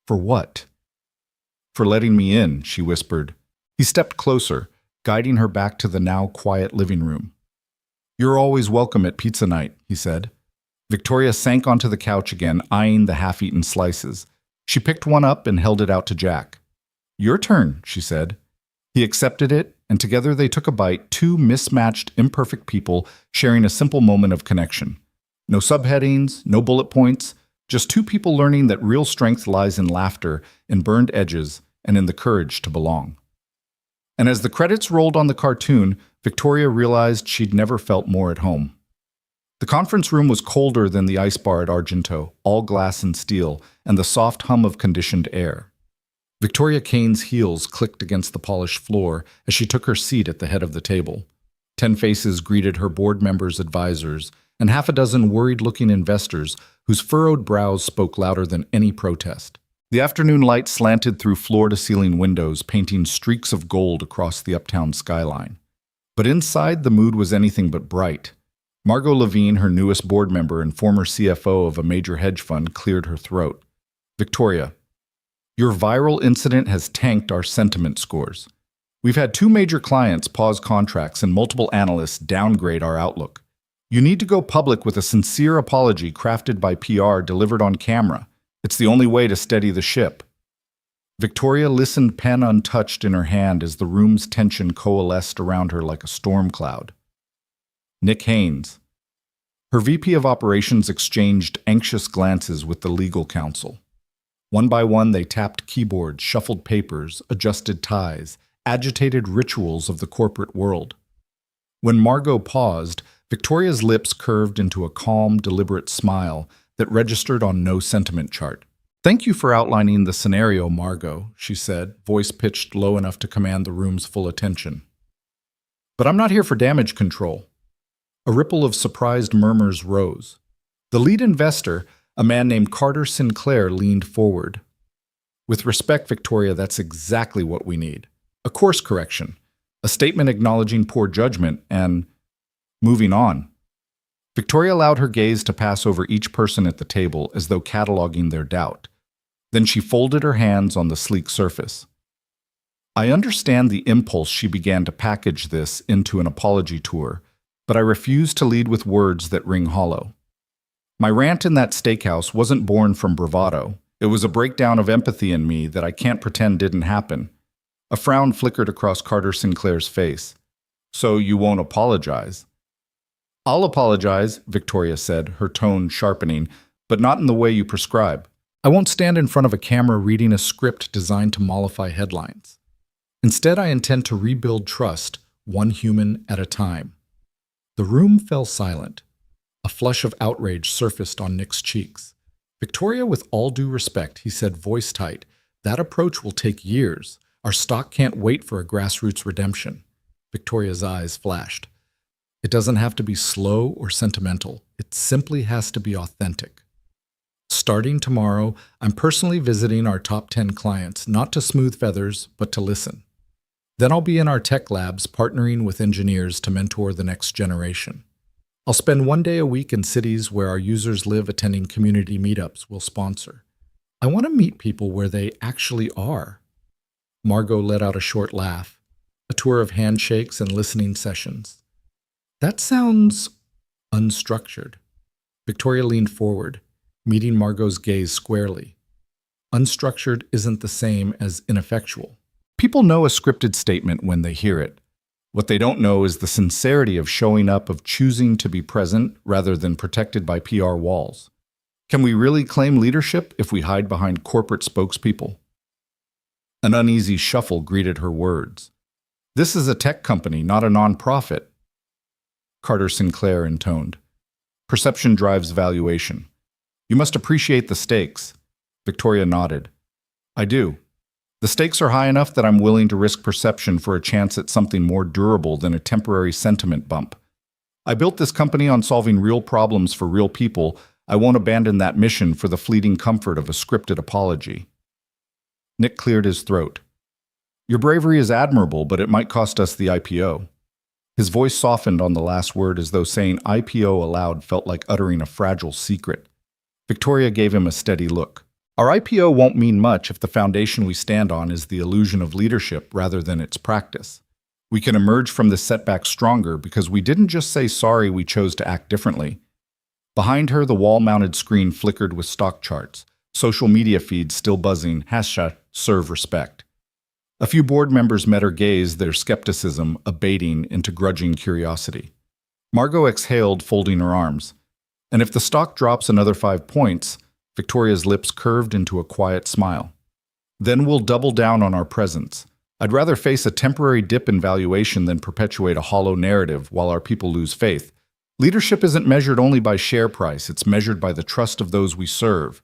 "For what?" "For letting me in," she whispered. He stepped closer, guiding her back to the now quiet living room. "You're always welcome at pizza night," he said. Victoria sank onto the couch again, eyeing the half-eaten slices. She picked one up and held it out to Jack. "Your turn," she said. He accepted it, and together they took a bite, 2 mismatched, imperfect people sharing a simple moment of connection. No subheadings, no bullet points, just 2 people learning that real strength lies in laughter, in burned edges, and in the courage to belong. And as the credits rolled on the cartoon, Victoria realized she'd never felt more at home. The conference room was colder than the ice bar at Argento, all glass and steel, and the soft hum of conditioned air. Victoria Kane's heels clicked against the polished floor as she took her seat at the head of the table. 10 faces greeted her, board members, advisors, and half a dozen worried-looking investors whose furrowed brows spoke louder than any protest. The afternoon light slanted through floor-to-ceiling windows, painting streaks of gold across the uptown skyline. But inside, the mood was anything but bright. Margot Levine, her newest board member and former CFO of a major hedge fund, cleared her throat. "Victoria, your viral incident has tanked our sentiment scores. We've had 2 major clients pause contracts and multiple analysts downgrade our outlook. You need to go public with a sincere apology crafted by PR delivered on camera. It's the only way to steady the ship." Victoria listened, pen untouched in her hand, as the room's tension coalesced around her like a storm cloud. Nick Haynes. Her VP of Operations exchanged anxious glances with the legal counsel. One by one, they tapped keyboards, shuffled papers, adjusted ties, agitated rituals of the corporate world. When Margot paused, Victoria's lips curved into a calm, deliberate smile that registered on no sentiment chart. "Thank you for outlining the scenario, Margot," she said, voice pitched low enough to command the room's full attention. "But I'm not here for damage control." A ripple of surprised murmurs rose. The lead investor, a man named Carter Sinclair, leaned forward. "With respect, Victoria, that's exactly what we need. A course correction, a statement acknowledging poor judgment, and moving on." Victoria allowed her gaze to pass over each person at the table as though cataloging their doubt. Then she folded her hands on the sleek surface. "I understand the impulse," she began to package this into an apology tour, "but I refuse to lead with words that ring hollow. My rant in that steakhouse wasn't born from bravado. It was a breakdown of empathy in me that I can't pretend didn't happen." A frown flickered across Carter Sinclair's face. "So you won't apologize?" "I'll apologize," Victoria said, her tone sharpening, "but not in the way you prescribe. I won't stand in front of a camera reading a script designed to mollify headlines. Instead, I intend to rebuild trust, one human at a time." The room fell silent. A flush of outrage surfaced on Nick's cheeks. "Victoria, with all due respect," he said, voice tight, "that approach will take years. Our stock can't wait for a grassroots redemption." Victoria's eyes flashed. "It doesn't have to be slow or sentimental. It simply has to be authentic. Starting tomorrow, I'm personally visiting our top 10 clients, not to smooth feathers, but to listen. Then I'll be in our tech labs partnering with engineers to mentor the next generation. I'll spend 1 day a week in cities where our users live, attending community meetups we'll sponsor. I want to meet people where they actually are." Margot let out a short laugh. A tour of handshakes and listening sessions. "That sounds unstructured." Victoria leaned forward, meeting Margot's gaze squarely. "Unstructured isn't the same as ineffectual. People know a scripted statement when they hear it. What they don't know is the sincerity of showing up, of choosing to be present rather than protected by PR walls. Can we really claim leadership if we hide behind corporate spokespeople?" An uneasy shuffle greeted her words. "This is a tech company, not a nonprofit," Carter Sinclair intoned. "Perception drives valuation. You must appreciate the stakes." Victoria nodded. "I do. The stakes are high enough that I'm willing to risk perception for a chance at something more durable than a temporary sentiment bump. I built this company on solving real problems for real people. I won't abandon that mission for the fleeting comfort of a scripted apology." Nick cleared his throat. "Your bravery is admirable, but it might cost us the IPO." His voice softened on the last word, as though saying IPO aloud felt like uttering a fragile secret. Victoria gave him a steady look. "Our IPO won't mean much if the foundation we stand on is the illusion of leadership rather than its practice. We can emerge from this setback stronger because we didn't just say sorry, we chose to act differently." Behind her, the wall-mounted screen flickered with stock charts, social media feeds still buzzing, #serve respect. A few board members met her gaze, their skepticism abating into grudging curiosity. Margot exhaled, folding her arms. "And if the stock drops another 5 points, Victoria's lips curved into a quiet smile. "Then we'll double down on our presence. I'd rather face a temporary dip in valuation than perpetuate a hollow narrative while our people lose faith. Leadership isn't measured only by share price, it's measured by the trust of those we serve.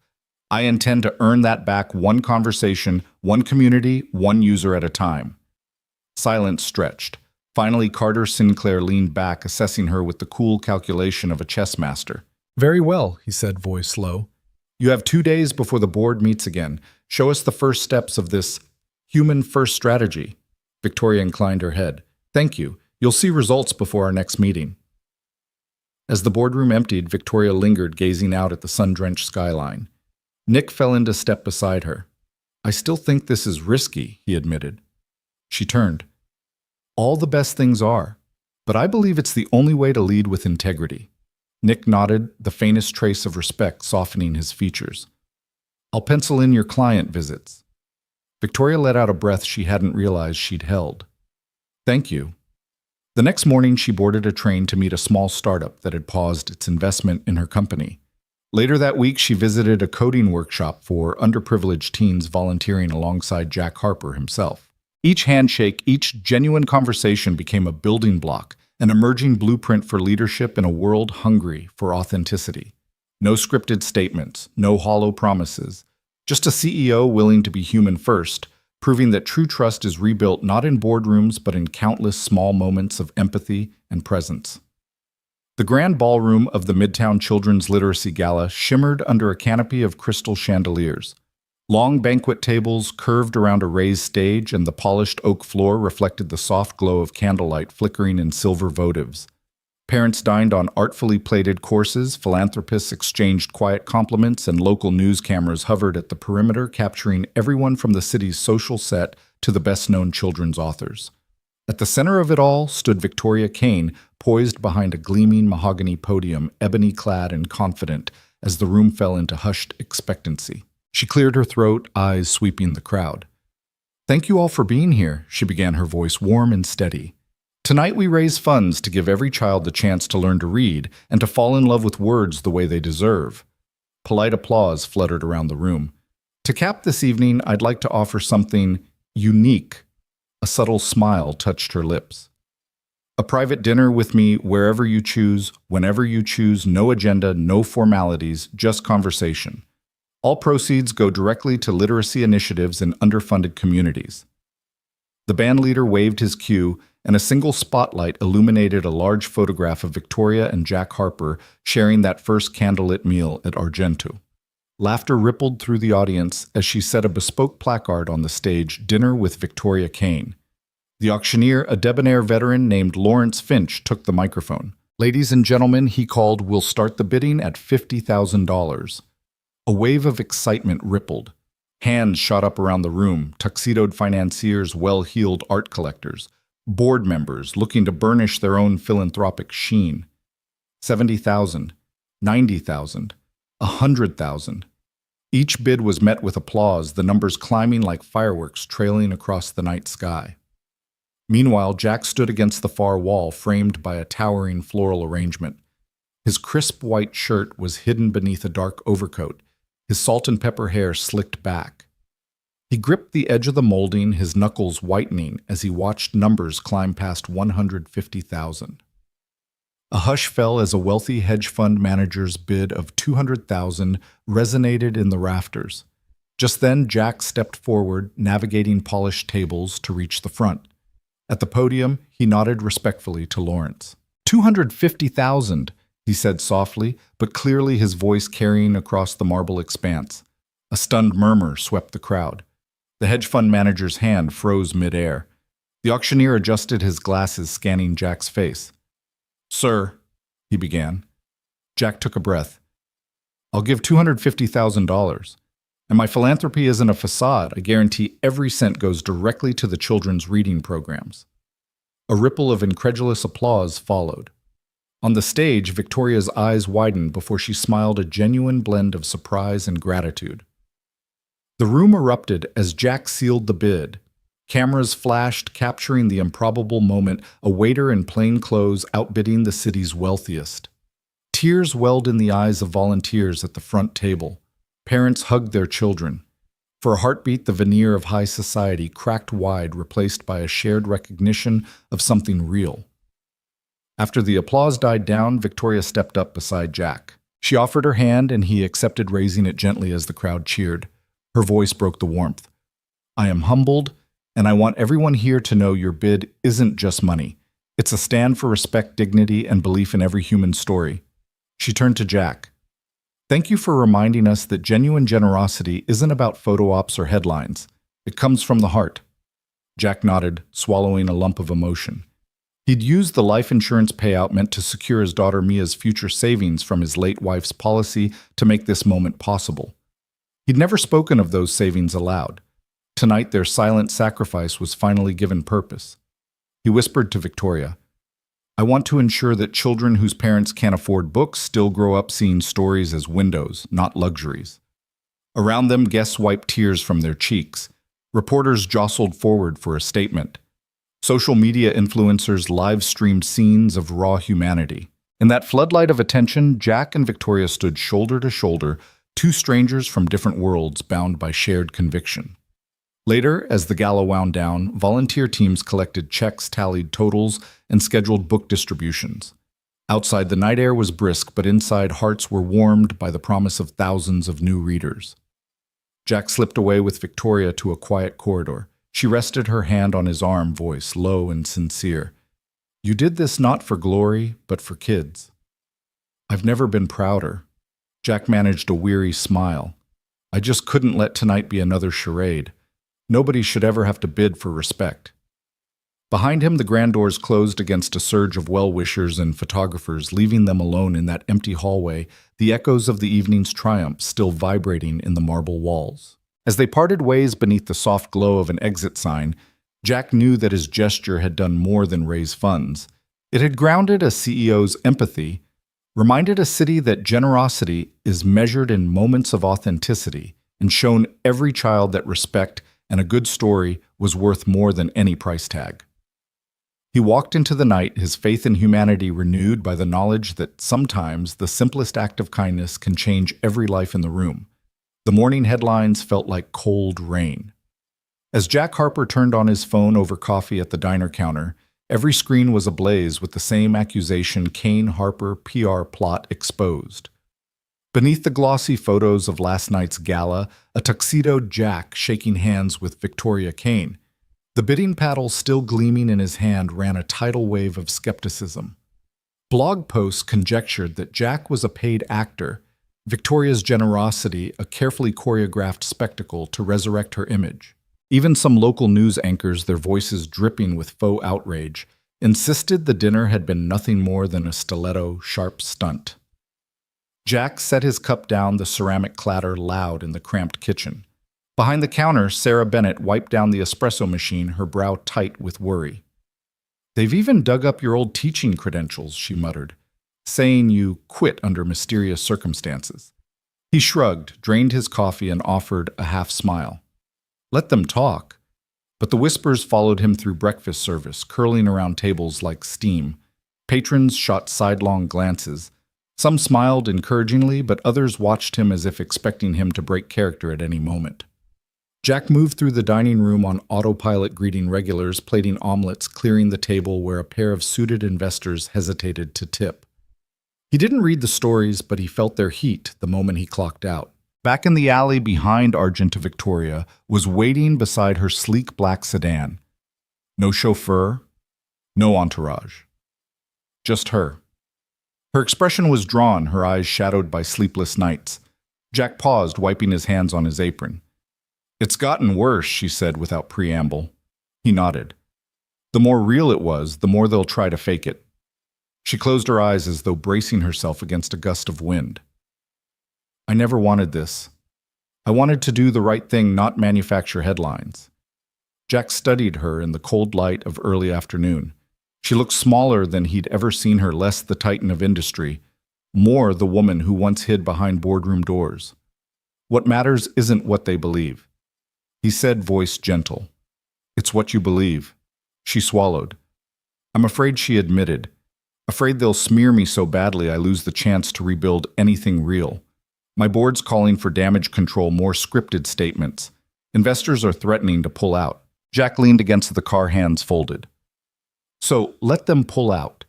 I intend to earn that back, one conversation, one community, one user at a time." Silence stretched. Finally, Carter Sinclair leaned back, assessing her with the cool calculation of a chess master. "Very well," he said, voice low. "You have 2 days before the board meets again. Show us the first steps of this human-first strategy. Victoria inclined her head. Thank you. You'll see results before our next meeting. As the boardroom emptied, Victoria lingered, gazing out at the sun-drenched skyline. Nick fell into step beside her. I still think this is risky, he admitted. She turned. All the best things are, but I believe it's the only way to lead with integrity. Nick nodded, the faintest trace of respect softening his features. I'll pencil in your client visits. Victoria let out a breath she hadn't realized she'd held. Thank you. The next morning, she boarded a train to meet a small startup that had paused its investment in her company. Later that week, she visited a coding workshop for underprivileged teens, volunteering alongside Jack Harper himself. Each handshake, each genuine conversation became a building block, an emerging blueprint for leadership in a world hungry for authenticity. No scripted statements, no hollow promises, just a CEO willing to be human first, proving that true trust is rebuilt not in boardrooms but in countless small moments of empathy and presence. The grand ballroom of the Midtown Children's Literacy Gala shimmered under a canopy of crystal chandeliers. Long banquet tables curved around a raised stage, and the polished oak floor reflected the soft glow of candlelight flickering in silver votives. Parents dined on artfully plated courses, philanthropists exchanged quiet compliments, and local news cameras hovered at the perimeter, capturing everyone from the city's social set to the best-known children's authors. At the center of it all stood Victoria Kane, poised behind a gleaming mahogany podium, ebony-clad and confident, as the room fell into hushed expectancy. She cleared her throat, eyes sweeping the crowd. Thank you all for being here, she began, her voice warm and steady. Tonight we raise funds to give every child the chance to learn to read and to fall in love with words the way they deserve. Polite applause fluttered around the room. To cap this evening, I'd like to offer something unique. A subtle smile touched her lips. A private dinner with me wherever you choose, whenever you choose, no agenda, no formalities, just conversation. All proceeds go directly to literacy initiatives in underfunded communities. The bandleader waved his cue, and a single spotlight illuminated a large photograph of Victoria and Jack Harper sharing that first candlelit meal at Argento. Laughter rippled through the audience as she set a bespoke placard on the stage, Dinner with Victoria Kane. The auctioneer, a debonair veteran named Lawrence Finch, took the microphone. Ladies and gentlemen, he called, we'll start the bidding at $50,000. A wave of excitement rippled. Hands shot up around the room, tuxedoed financiers, well-heeled art collectors, board members looking to burnish their own philanthropic sheen. 70,000, 90,000, 100,000. Each bid was met with applause, the numbers climbing like fireworks trailing across the night sky. Meanwhile, Jack stood against the far wall, framed by a towering floral arrangement. His crisp white shirt was hidden beneath a dark overcoat, his salt and pepper hair slicked back. He gripped the edge of the molding, his knuckles whitening as he watched numbers climb past 150,000. A hush fell as a wealthy hedge fund manager's bid of 200,000 resonated in the rafters. Just then, Jack stepped forward, navigating polished tables to reach the front. At the podium, he nodded respectfully to Lawrence. 250,000, he said softly, but clearly, his voice carrying across the marble expanse. A stunned murmur swept the crowd. The hedge fund manager's hand froze midair. The auctioneer adjusted his glasses, scanning Jack's face. Sir, he began. Jack took a breath. I'll give $250,000. And my philanthropy isn't a facade. I guarantee every cent goes directly to the children's reading programs. A ripple of incredulous applause followed. On the stage, Victoria's eyes widened before she smiled, a genuine blend of surprise and gratitude. The room erupted as Jack sealed the bid. Cameras flashed, capturing the improbable moment, a waiter in plain clothes outbidding the city's wealthiest. Tears welled in the eyes of volunteers at the front table. Parents hugged their children. For a heartbeat, the veneer of high society cracked wide, replaced by a shared recognition of something real. After the applause died down, Victoria stepped up beside Jack. She offered her hand, and he accepted, raising it gently as the crowd cheered. Her voice broke the warmth. I am humbled, and I want everyone here to know your bid isn't just money. It's a stand for respect, dignity, and belief in every human story. She turned to Jack. Thank you for reminding us that genuine generosity isn't about photo ops or headlines. It comes from the heart. Jack nodded, swallowing a lump of emotion. He'd used the life insurance payout meant to secure his daughter Mia's future savings from his late wife's policy to make this moment possible. He'd never spoken of those savings aloud. Tonight, their silent sacrifice was finally given purpose. He whispered to Victoria, "I want to ensure that children whose parents can't afford books still grow up seeing stories as windows, not luxuries." Around them, guests wiped tears from their cheeks. Reporters jostled forward for a statement. Social media influencers live-streamed scenes of raw humanity. In that floodlight of attention, Jack and Victoria stood shoulder to shoulder, two strangers from different worlds bound by shared conviction. Later, as the gala wound down, volunteer teams collected checks, tallied totals, and scheduled book distributions. Outside, the night air was brisk, but inside, hearts were warmed by the promise of thousands of new readers. Jack slipped away with Victoria to a quiet corridor. She rested her hand on his arm, voice low and sincere. "You did this not for glory, but for kids." "I've never been prouder." Jack managed a weary smile. "I just couldn't let tonight be another charade. Nobody should ever have to bid for respect." Behind him, the grand doors closed against a surge of well-wishers and photographers, leaving them alone in that empty hallway, the echoes of the evening's triumph still vibrating in the marble walls. As they parted ways beneath the soft glow of an exit sign, Jack knew that his gesture had done more than raise funds. It had grounded a CEO's empathy, reminded a city that generosity is measured in moments of authenticity, and shown every child that respect and a good story was worth more than any price tag. He walked into the night, his faith in humanity renewed by the knowledge that sometimes the simplest act of kindness can change every life in the room. The morning headlines felt like cold rain. As Jack Harper turned on his phone over coffee at the diner counter, every screen was ablaze with the same accusation: Kane Harper PR plot exposed. Beneath the glossy photos of last night's gala, a tuxedoed Jack shaking hands with Victoria Kane. The bidding paddle still gleaming in his hand ran a tidal wave of skepticism. Blog posts conjectured that Jack was a paid actor, Victoria's generosity a carefully choreographed spectacle to resurrect her image. Even some local news anchors, their voices dripping with faux outrage, insisted the dinner had been nothing more than a stiletto, sharp stunt. Jack set his cup down, the ceramic clatter loud in the cramped kitchen. Behind the counter, Sarah Bennett wiped down the espresso machine, her brow tight with worry. "They've even dug up your old teaching credentials," she muttered, "saying you quit under mysterious circumstances." He shrugged, drained his coffee, and offered a half-smile. "Let them talk." But the whispers followed him through breakfast service, curling around tables like steam. Patrons shot sidelong glances. Some smiled encouragingly, but others watched him as if expecting him to break character at any moment. Jack moved through the dining room on autopilot, greeting regulars, plating omelets, clearing the table where a pair of suited investors hesitated to tip. He didn't read the stories, but he felt their heat the moment he clocked out. Back in the alley behind Argenta Victoria was waiting beside her sleek black sedan. No chauffeur, no entourage. Just her. Her expression was drawn, her eyes shadowed by sleepless nights. Jack paused, wiping his hands on his apron. "It's gotten worse," she said without preamble. He nodded. "The more real it was, the more they'll try to fake it." She closed her eyes as though bracing herself against a gust of wind. "I never wanted this. I wanted to do the right thing, not manufacture headlines." Jack studied her in the cold light of early afternoon. She looked smaller than he'd ever seen her, less the titan of industry, more the woman who once hid behind boardroom doors. "What matters isn't what they believe," he said, voice gentle. "It's what you believe." She swallowed. "I'm afraid," she admitted. "Afraid they'll smear me so badly I lose the chance to rebuild anything real. My board's calling for damage control, more scripted statements. Investors are threatening to pull out." Jack leaned against the car, hands folded. "So let them pull out.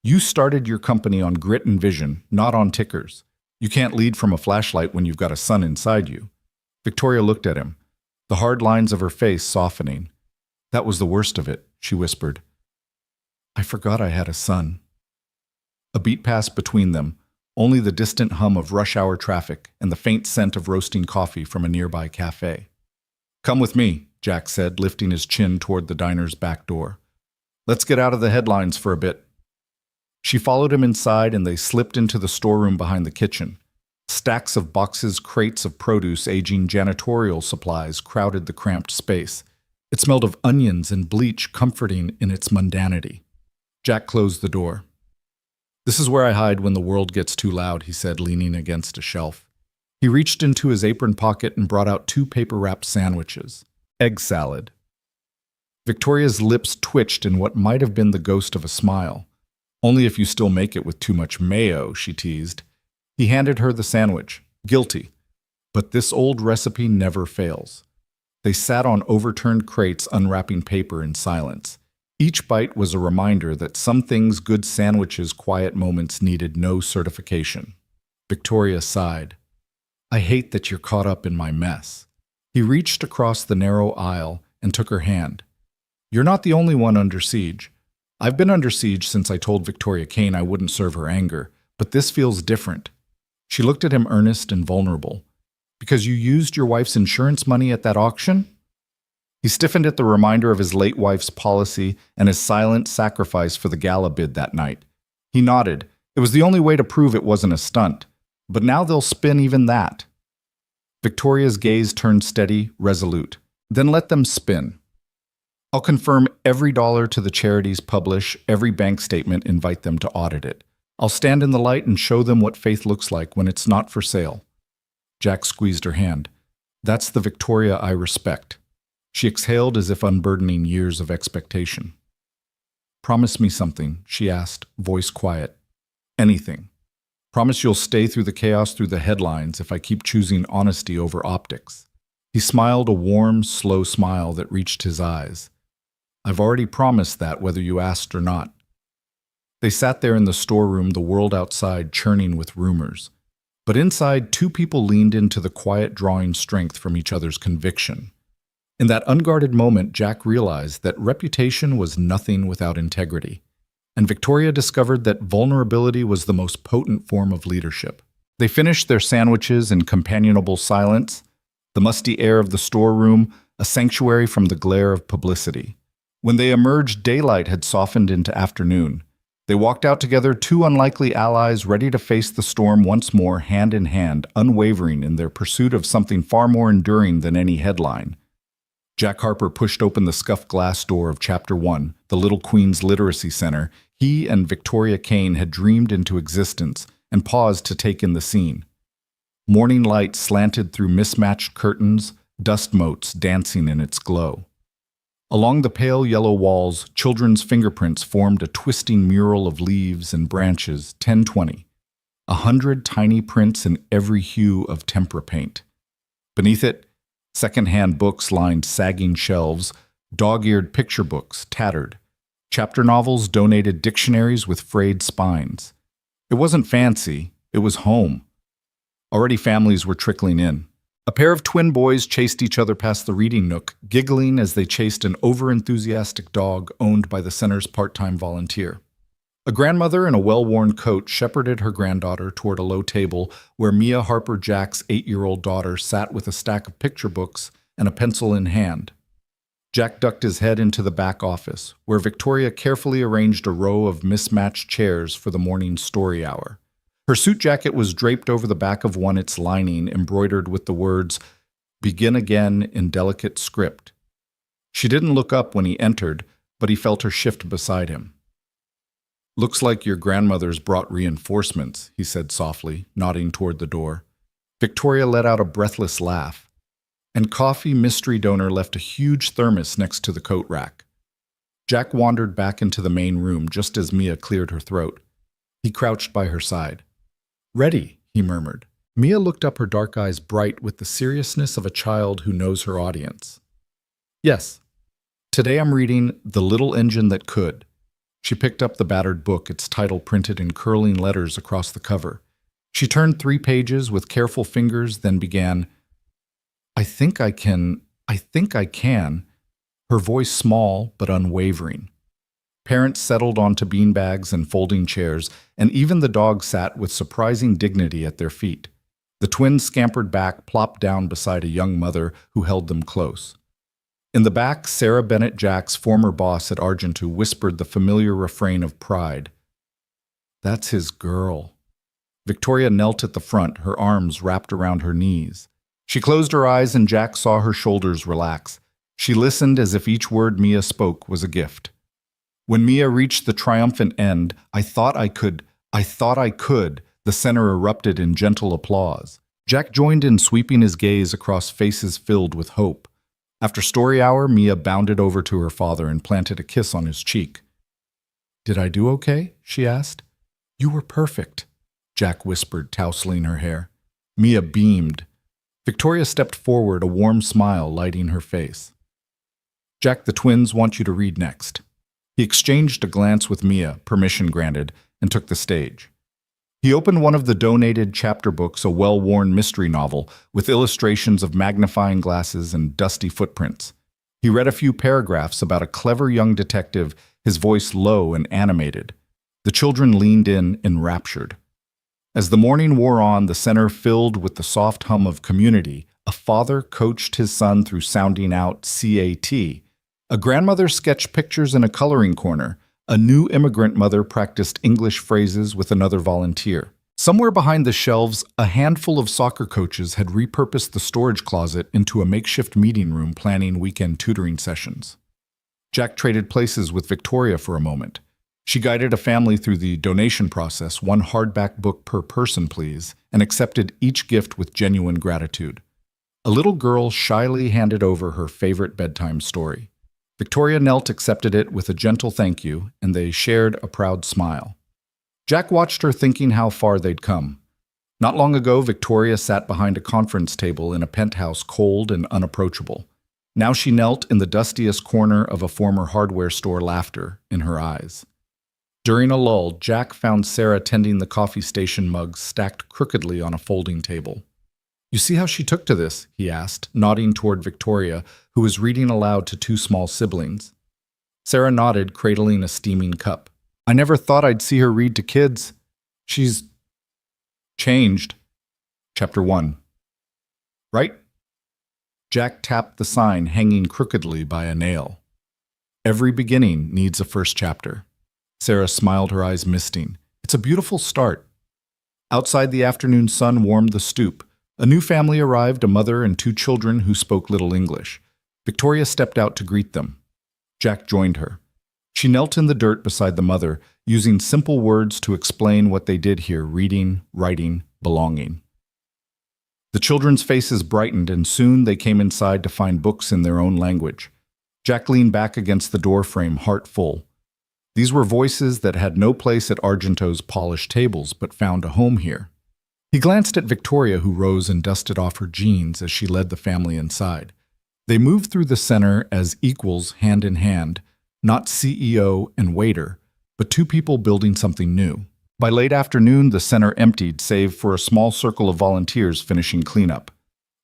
You started your company on grit and vision, not on tickers. You can't lead from a flashlight when you've got a sun inside you." Victoria looked at him, the hard lines of her face softening. "That was the worst of it," she whispered. "I forgot I had a son." A beat passed between them, only the distant hum of rush-hour traffic and the faint scent of roasting coffee from a nearby cafe. "Come with me," Jack said, lifting his chin toward the diner's back door. "Let's get out of the headlines for a bit." She followed him inside and they slipped into the storeroom behind the kitchen. Stacks of boxes, crates of produce, aging janitorial supplies crowded the cramped space. It smelled of onions and bleach, comforting in its mundanity. Jack closed the door. "This is where I hide when the world gets too loud," he said, leaning against a shelf. He reached into his apron pocket and brought out 2 paper-wrapped sandwiches. Egg salad. Victoria's lips twitched in what might have been the ghost of a smile. "Only if you still make it with too much mayo," she teased. He handed her the sandwich. Guilty. But this old recipe never fails. They sat on overturned crates unwrapping paper in silence. Each bite was a reminder that some things good sandwiches' quiet moments needed no certification. Victoria sighed. "I hate that you're caught up in my mess." He reached across the narrow aisle and took her hand. "You're not the only one under siege. I've been under siege since I told Victoria Kane I wouldn't serve her anger, but this feels different." She looked at him earnest and vulnerable. "Because you used your wife's insurance money at that auction?" He stiffened at the reminder of his late wife's policy and his silent sacrifice for the gala bid that night. He nodded. It was the only way to prove it wasn't a stunt. But now they'll spin even that. Victoria's gaze turned steady, resolute. "Then let them spin. I'll confirm every dollar to the charities, publish every bank statement, invite them to audit it. I'll stand in the light and show them what faith looks like when it's not for sale." Jack squeezed her hand. "That's the Victoria I respect." She exhaled as if unburdening years of expectation. "Promise me something," she asked, voice quiet. "Anything. Promise you'll stay through the chaos, through the headlines, if I keep choosing honesty over optics." He smiled a warm, slow smile that reached his eyes. "I've already promised that, whether you asked or not." They sat there in the storeroom, the world outside churning with rumors. But inside, 2 people leaned into the quiet, drawing strength from each other's conviction. In that unguarded moment, Jack realized that reputation was nothing without integrity. And Victoria discovered that vulnerability was the most potent form of leadership. They finished their sandwiches in companionable silence, the musty air of the storeroom a sanctuary from the glare of publicity. When they emerged, daylight had softened into afternoon. They walked out together, 2 unlikely allies ready to face the storm once more, hand in hand, unwavering in their pursuit of something far more enduring than any headline. Jack Harper pushed open the scuffed glass door of Chapter 1, the Little Queen's Literacy Center he and Victoria Kane had dreamed into existence, and paused to take in the scene. Morning light slanted through mismatched curtains, dust motes dancing in its glow. Along the pale yellow walls, children's fingerprints formed a twisting mural of leaves and branches, 1020. 100 tiny prints in every hue of tempera paint. Beneath it, second-hand books lined sagging shelves, dog-eared picture books, tattered. Chapter novels, donated dictionaries with frayed spines. It wasn't fancy, it was home. Already families were trickling in. A pair of twin boys chased each other past the reading nook, giggling as they chased an over-enthusiastic dog owned by the center's part-time volunteer. A grandmother in a well-worn coat shepherded her granddaughter toward a low table where Mia Harper Jack's 8-year-old daughter sat with a stack of picture books and a pencil in hand. Jack ducked his head into the back office, where Victoria carefully arranged a row of mismatched chairs for the morning story hour. Her suit jacket was draped over the back of one, its lining embroidered with the words, "Begin again" in delicate script. She didn't look up when he entered, but he felt her shift beside him. "Looks like your grandmother's brought reinforcements," he said softly, nodding toward the door. Victoria let out a breathless laugh. And Coffee Mystery Donor left a huge thermos next to the coat rack. Jack wandered back into the main room just as Mia cleared her throat. He crouched by her side. "Ready," he murmured. Mia looked up, her dark eyes bright with the seriousness of a child who knows her audience. "Yes. Today I'm reading The Little Engine That Could." She picked up the battered book, its title printed in curling letters across the cover. She turned 3 pages with careful fingers, then began, I think I can, her voice small but unwavering. Parents settled onto beanbags and folding chairs, and even the dog sat with surprising dignity at their feet. The twins scampered back, plopped down beside a young mother who held them close. In the back, Sarah Bennett Jack's former boss at Argentu whispered the familiar refrain of pride. "That's his girl." Victoria knelt at the front, her arms wrapped around her knees. She closed her eyes and Jack saw her shoulders relax. She listened as if each word Mia spoke was a gift. When Mia reached the triumphant end, I thought I could, the center erupted in gentle applause. Jack joined in, sweeping his gaze across faces filled with hope. After story hour, Mia bounded over to her father and planted a kiss on his cheek. "Did I do okay?" she asked. "You were perfect," Jack whispered, tousling her hair. Mia beamed. Victoria stepped forward, a warm smile lighting her face. "Jack, the twins want you to read next." He exchanged a glance with Mia, permission granted, and took the stage. He opened one of the donated chapter books, a well-worn mystery novel, with illustrations of magnifying glasses and dusty footprints. He read a few paragraphs about a clever young detective, his voice low and animated. The children leaned in, enraptured. As the morning wore on, the center filled with the soft hum of community. A father coached his son through sounding out CAT. A grandmother sketched pictures in a coloring corner. A new immigrant mother practiced English phrases with another volunteer. Somewhere behind the shelves, a handful of soccer coaches had repurposed the storage closet into a makeshift meeting room, planning weekend tutoring sessions. Jack traded places with Victoria for a moment. She guided a family through the donation process, one hardback book per person, please, and accepted each gift with genuine gratitude. A little girl shyly handed over her favorite bedtime story. Victoria knelt, accepted it with a gentle thank you, and they shared a proud smile. Jack watched her, thinking how far they'd come. Not long ago, Victoria sat behind a conference table in a penthouse, cold and unapproachable. Now she knelt in the dustiest corner of a former hardware store, laughter in her eyes. During a lull, Jack found Sarah tending the coffee station mugs stacked crookedly on a folding table. "You see how she took to this?" he asked, nodding toward Victoria, who was reading aloud to two small siblings. Sarah nodded, cradling a steaming cup. "I never thought I'd see her read to kids. She's changed." Chapter 1. Right? Jack tapped the sign hanging crookedly by a nail. "Every beginning needs a first chapter." Sarah smiled, her eyes misting. "It's a beautiful start." Outside, the afternoon sun warmed the stoop. A new family arrived, a mother and two children who spoke little English. Victoria stepped out to greet them. Jack joined her. She knelt in the dirt beside the mother, using simple words to explain what they did here: reading, writing, belonging. The children's faces brightened, and soon they came inside to find books in their own language. Jack leaned back against the doorframe, heart full. These were voices that had no place at Argento's polished tables, but found a home here. He glanced at Victoria, who rose and dusted off her jeans as she led the family inside. They moved through the center as equals, hand in hand, not CEO and waiter, but two people building something new. By late afternoon, the center emptied, save for a small circle of volunteers finishing cleanup.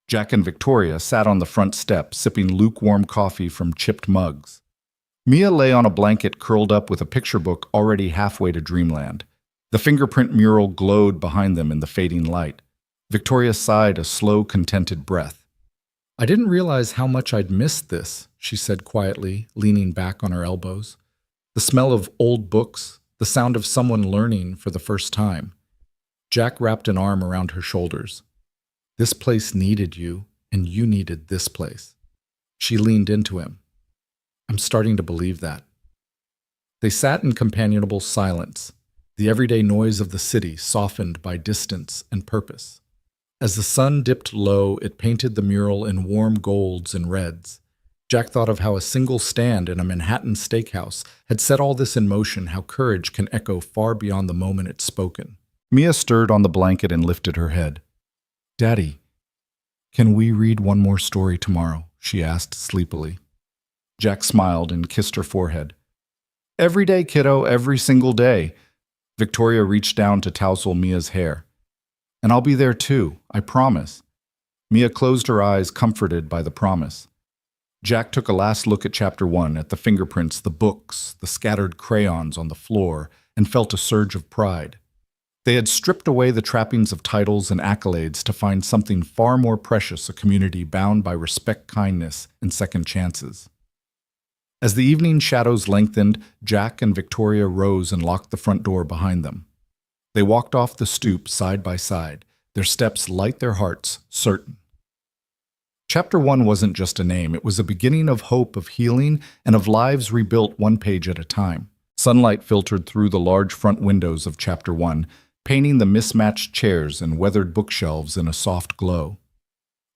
Jack and Victoria sat on the front step, sipping lukewarm coffee from chipped mugs. Mia lay on a blanket, curled up with a picture book already halfway to dreamland. The fingerprint mural glowed behind them in the fading light. Victoria sighed a slow, contented breath. "I didn't realize how much I'd missed this," she said quietly, leaning back on her elbows. The smell of old books, the sound of someone learning for the first time. Jack wrapped an arm around her shoulders. "This place needed you, and you needed this place." She leaned into him. "I'm starting to believe that." They sat in companionable silence, the everyday noise of the city softened by distance and purpose. As the sun dipped low, it painted the mural in warm golds and reds. Jack thought of how a single stand in a Manhattan steakhouse had set all this in motion, how courage can echo far beyond the moment it's spoken. Mia stirred on the blanket and lifted her head. "Daddy, can we read one more story tomorrow?" she asked sleepily. Jack smiled and kissed her forehead. "Every day, kiddo, every single day." Victoria reached down to tousle Mia's hair. "And I'll be there too, I promise." Mia closed her eyes, comforted by the promise. Jack took a last look at Chapter 1, at the fingerprints, the books, the scattered crayons on the floor, and felt a surge of pride. They had stripped away the trappings of titles and accolades to find something far more precious, a community bound by respect, kindness, and second chances. As the evening shadows lengthened, Jack and Victoria rose and locked the front door behind them. They walked off the stoop side by side, their steps light, their hearts certain. Chapter 1 wasn't just a name, it was a beginning of hope, of healing, and of lives rebuilt one page at a time. Sunlight filtered through the large front windows of Chapter 1, painting the mismatched chairs and weathered bookshelves in a soft glow.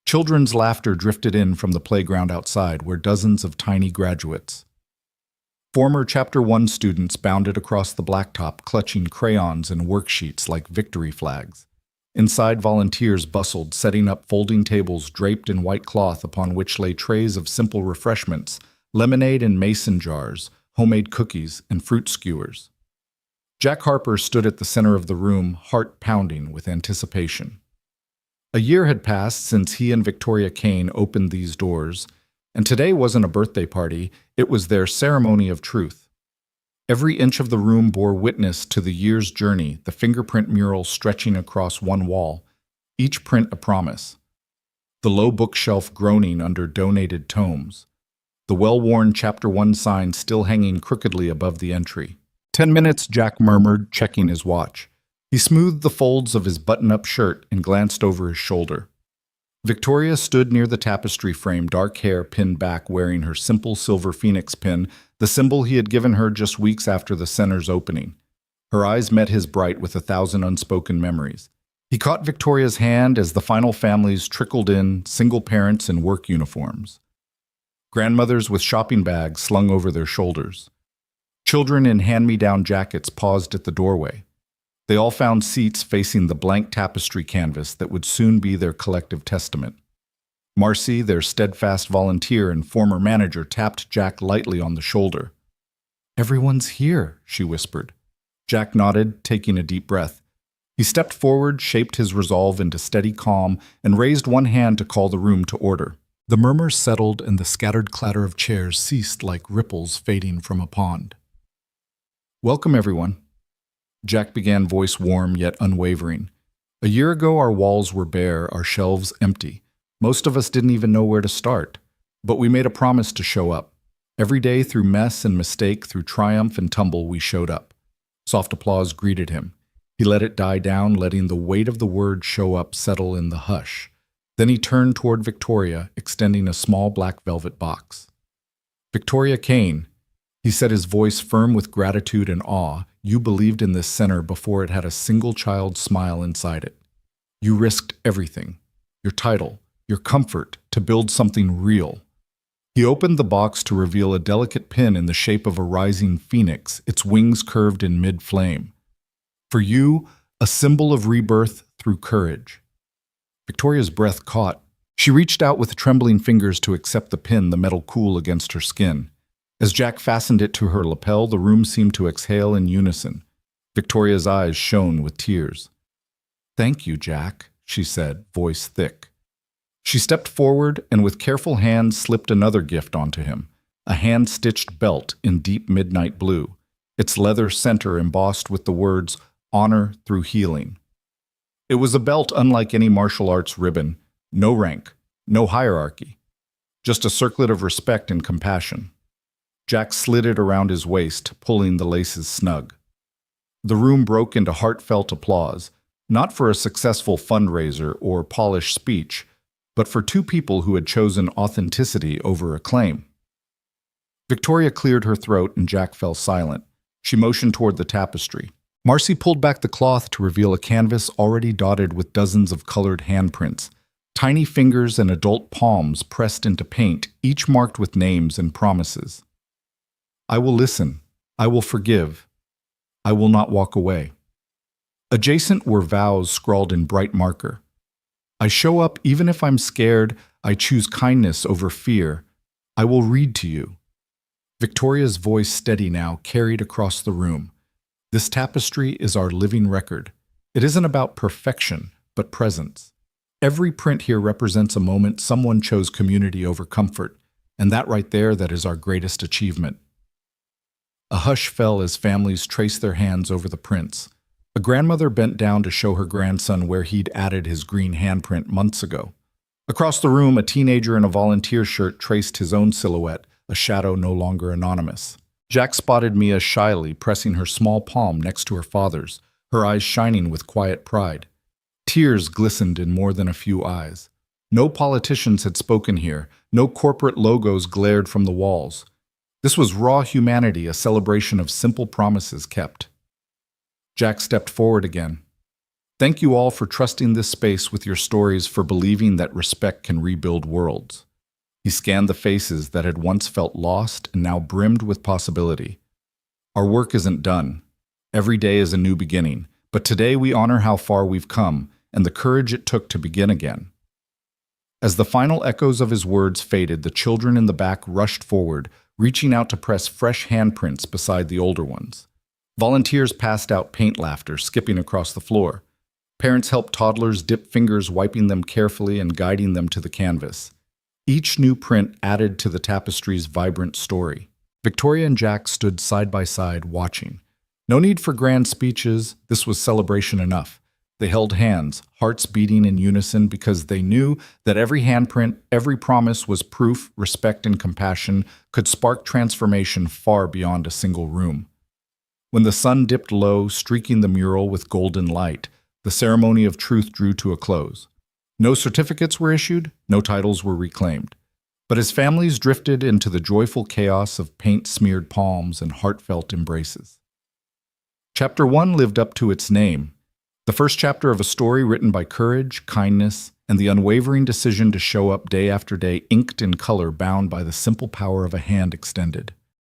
Children's laughter drifted in from the playground outside, where dozens of tiny graduates. Former Chapter 1 students bounded across the blacktop, clutching crayons and worksheets like victory flags. Inside, volunteers bustled, setting up folding tables draped in white cloth upon which lay trays of simple refreshments, lemonade in mason jars, homemade cookies, and fruit skewers. Jack Harper stood at the center of the room, heart pounding with anticipation. A year had passed since he and Victoria Kane opened these doors, and today wasn't a birthday party, it was their ceremony of truth. Every inch of the room bore witness to the year's journey, the fingerprint mural stretching across one wall, each print a promise. The low bookshelf groaning under donated tomes. The well-worn Chapter 1 sign still hanging crookedly above the entry. 10 minutes, Jack murmured, checking his watch. He smoothed the folds of his button-up shirt and glanced over his shoulder. Victoria stood near the tapestry frame, dark hair pinned back, wearing her simple silver phoenix pin, the symbol he had given her just weeks after the center's opening. Her eyes met his bright with 1,000 unspoken memories. He caught Victoria's hand as the final families trickled in, single parents in work uniforms. Grandmothers with shopping bags slung over their shoulders. Children in hand-me-down jackets paused at the doorway. They all found seats facing the blank tapestry canvas that would soon be their collective testament. Marcy, their steadfast volunteer and former manager, tapped Jack lightly on the shoulder. "Everyone's here," she whispered. Jack nodded, taking a deep breath. He stepped forward, shaped his resolve into steady calm, and raised one hand to call the room to order. The murmurs settled, and the scattered clatter of chairs ceased like ripples fading from a pond. "Welcome, everyone." Jack began, voice warm yet unwavering. "A year ago, our walls were bare, our shelves empty. Most of us didn't even know where to start. But we made a promise to show up. Every day, through mess and mistake, through triumph and tumble, we showed up." Soft applause greeted him. He let it die down, letting the weight of the word "show up" settle in the hush. Then he turned toward Victoria, extending a small black velvet box. "Victoria Kane," he said, his voice firm with gratitude and awe, "you believed in this center before it had a single child's smile inside it. You risked everything, your title, your comfort, to build something real." He opened the box to reveal a delicate pin in the shape of a rising phoenix, its wings curved in mid-flame. "For you, a symbol of rebirth through courage." Victoria's breath caught. She reached out with trembling fingers to accept the pin, the metal cool against her skin. As Jack fastened it to her lapel, the room seemed to exhale in unison. Victoria's eyes shone with tears. "Thank you, Jack," she said, voice thick. She stepped forward and with careful hands slipped another gift onto him, a hand-stitched belt in deep midnight blue, its leather center embossed with the words, "Honor through healing." It was a belt unlike any martial arts ribbon, no rank, no hierarchy, just a circlet of respect and compassion. Jack slid it around his waist, pulling the laces snug. The room broke into heartfelt applause, not for a successful fundraiser or polished speech, but for two people who had chosen authenticity over acclaim. Victoria cleared her throat and Jack fell silent. She motioned toward the tapestry. Marcy pulled back the cloth to reveal a canvas already dotted with dozens of colored handprints, tiny fingers and adult palms pressed into paint, each marked with names and promises. "I will listen. I will forgive. I will not walk away." Adjacent were vows scrawled in bright marker. "I show up even if I'm scared. I choose kindness over fear. I will read to you." Victoria's voice, steady now, carried across the room. "This tapestry is our living record. It isn't about perfection, but presence. Every print here represents a moment someone chose community over comfort, And that right there, that is our greatest achievement. A hush fell as families traced their hands over the prints. A grandmother bent down to show her grandson where he'd added his green handprint months ago. Across the room, a teenager in a volunteer shirt traced his own silhouette, a shadow no longer anonymous. Jack spotted Mia shyly pressing her small palm next to her father's, her eyes shining with quiet pride. Tears glistened in more than a few eyes. No politicians had spoken here, no corporate logos glared from the walls. This was raw humanity, a celebration of simple promises kept. Jack stepped forward again. Thank you all for trusting this space with your stories, for believing that respect can rebuild worlds. He scanned the faces that had once felt lost and now brimmed with possibility. Our work isn't done. Every day is a new beginning, but today we honor how far we've come and the courage it took to begin again. As the final echoes of his words faded, the children in the back rushed forward, reaching out to press fresh handprints beside the older ones. Volunteers passed out paint laughter, skipping across the floor. Parents helped toddlers dip fingers, wiping them carefully and guiding them to the canvas. Each new print added to the tapestry's vibrant story. Victoria and Jack stood side by side, watching. No need for grand speeches, this was celebration enough. They held hands, hearts beating in unison, because they knew that every handprint, every promise was proof respect and compassion could spark transformation far beyond a single room. When the sun dipped low, streaking the mural with golden light, the ceremony of truth drew to a close. No certificates were issued, no titles were reclaimed. But as families drifted into the joyful chaos of paint-smeared palms and heartfelt embraces. Chapter 1 lived up to its name. The first chapter of a story written by courage, kindness, and the unwavering decision to show up day after day, inked in color, bound by the simple power of a hand extended.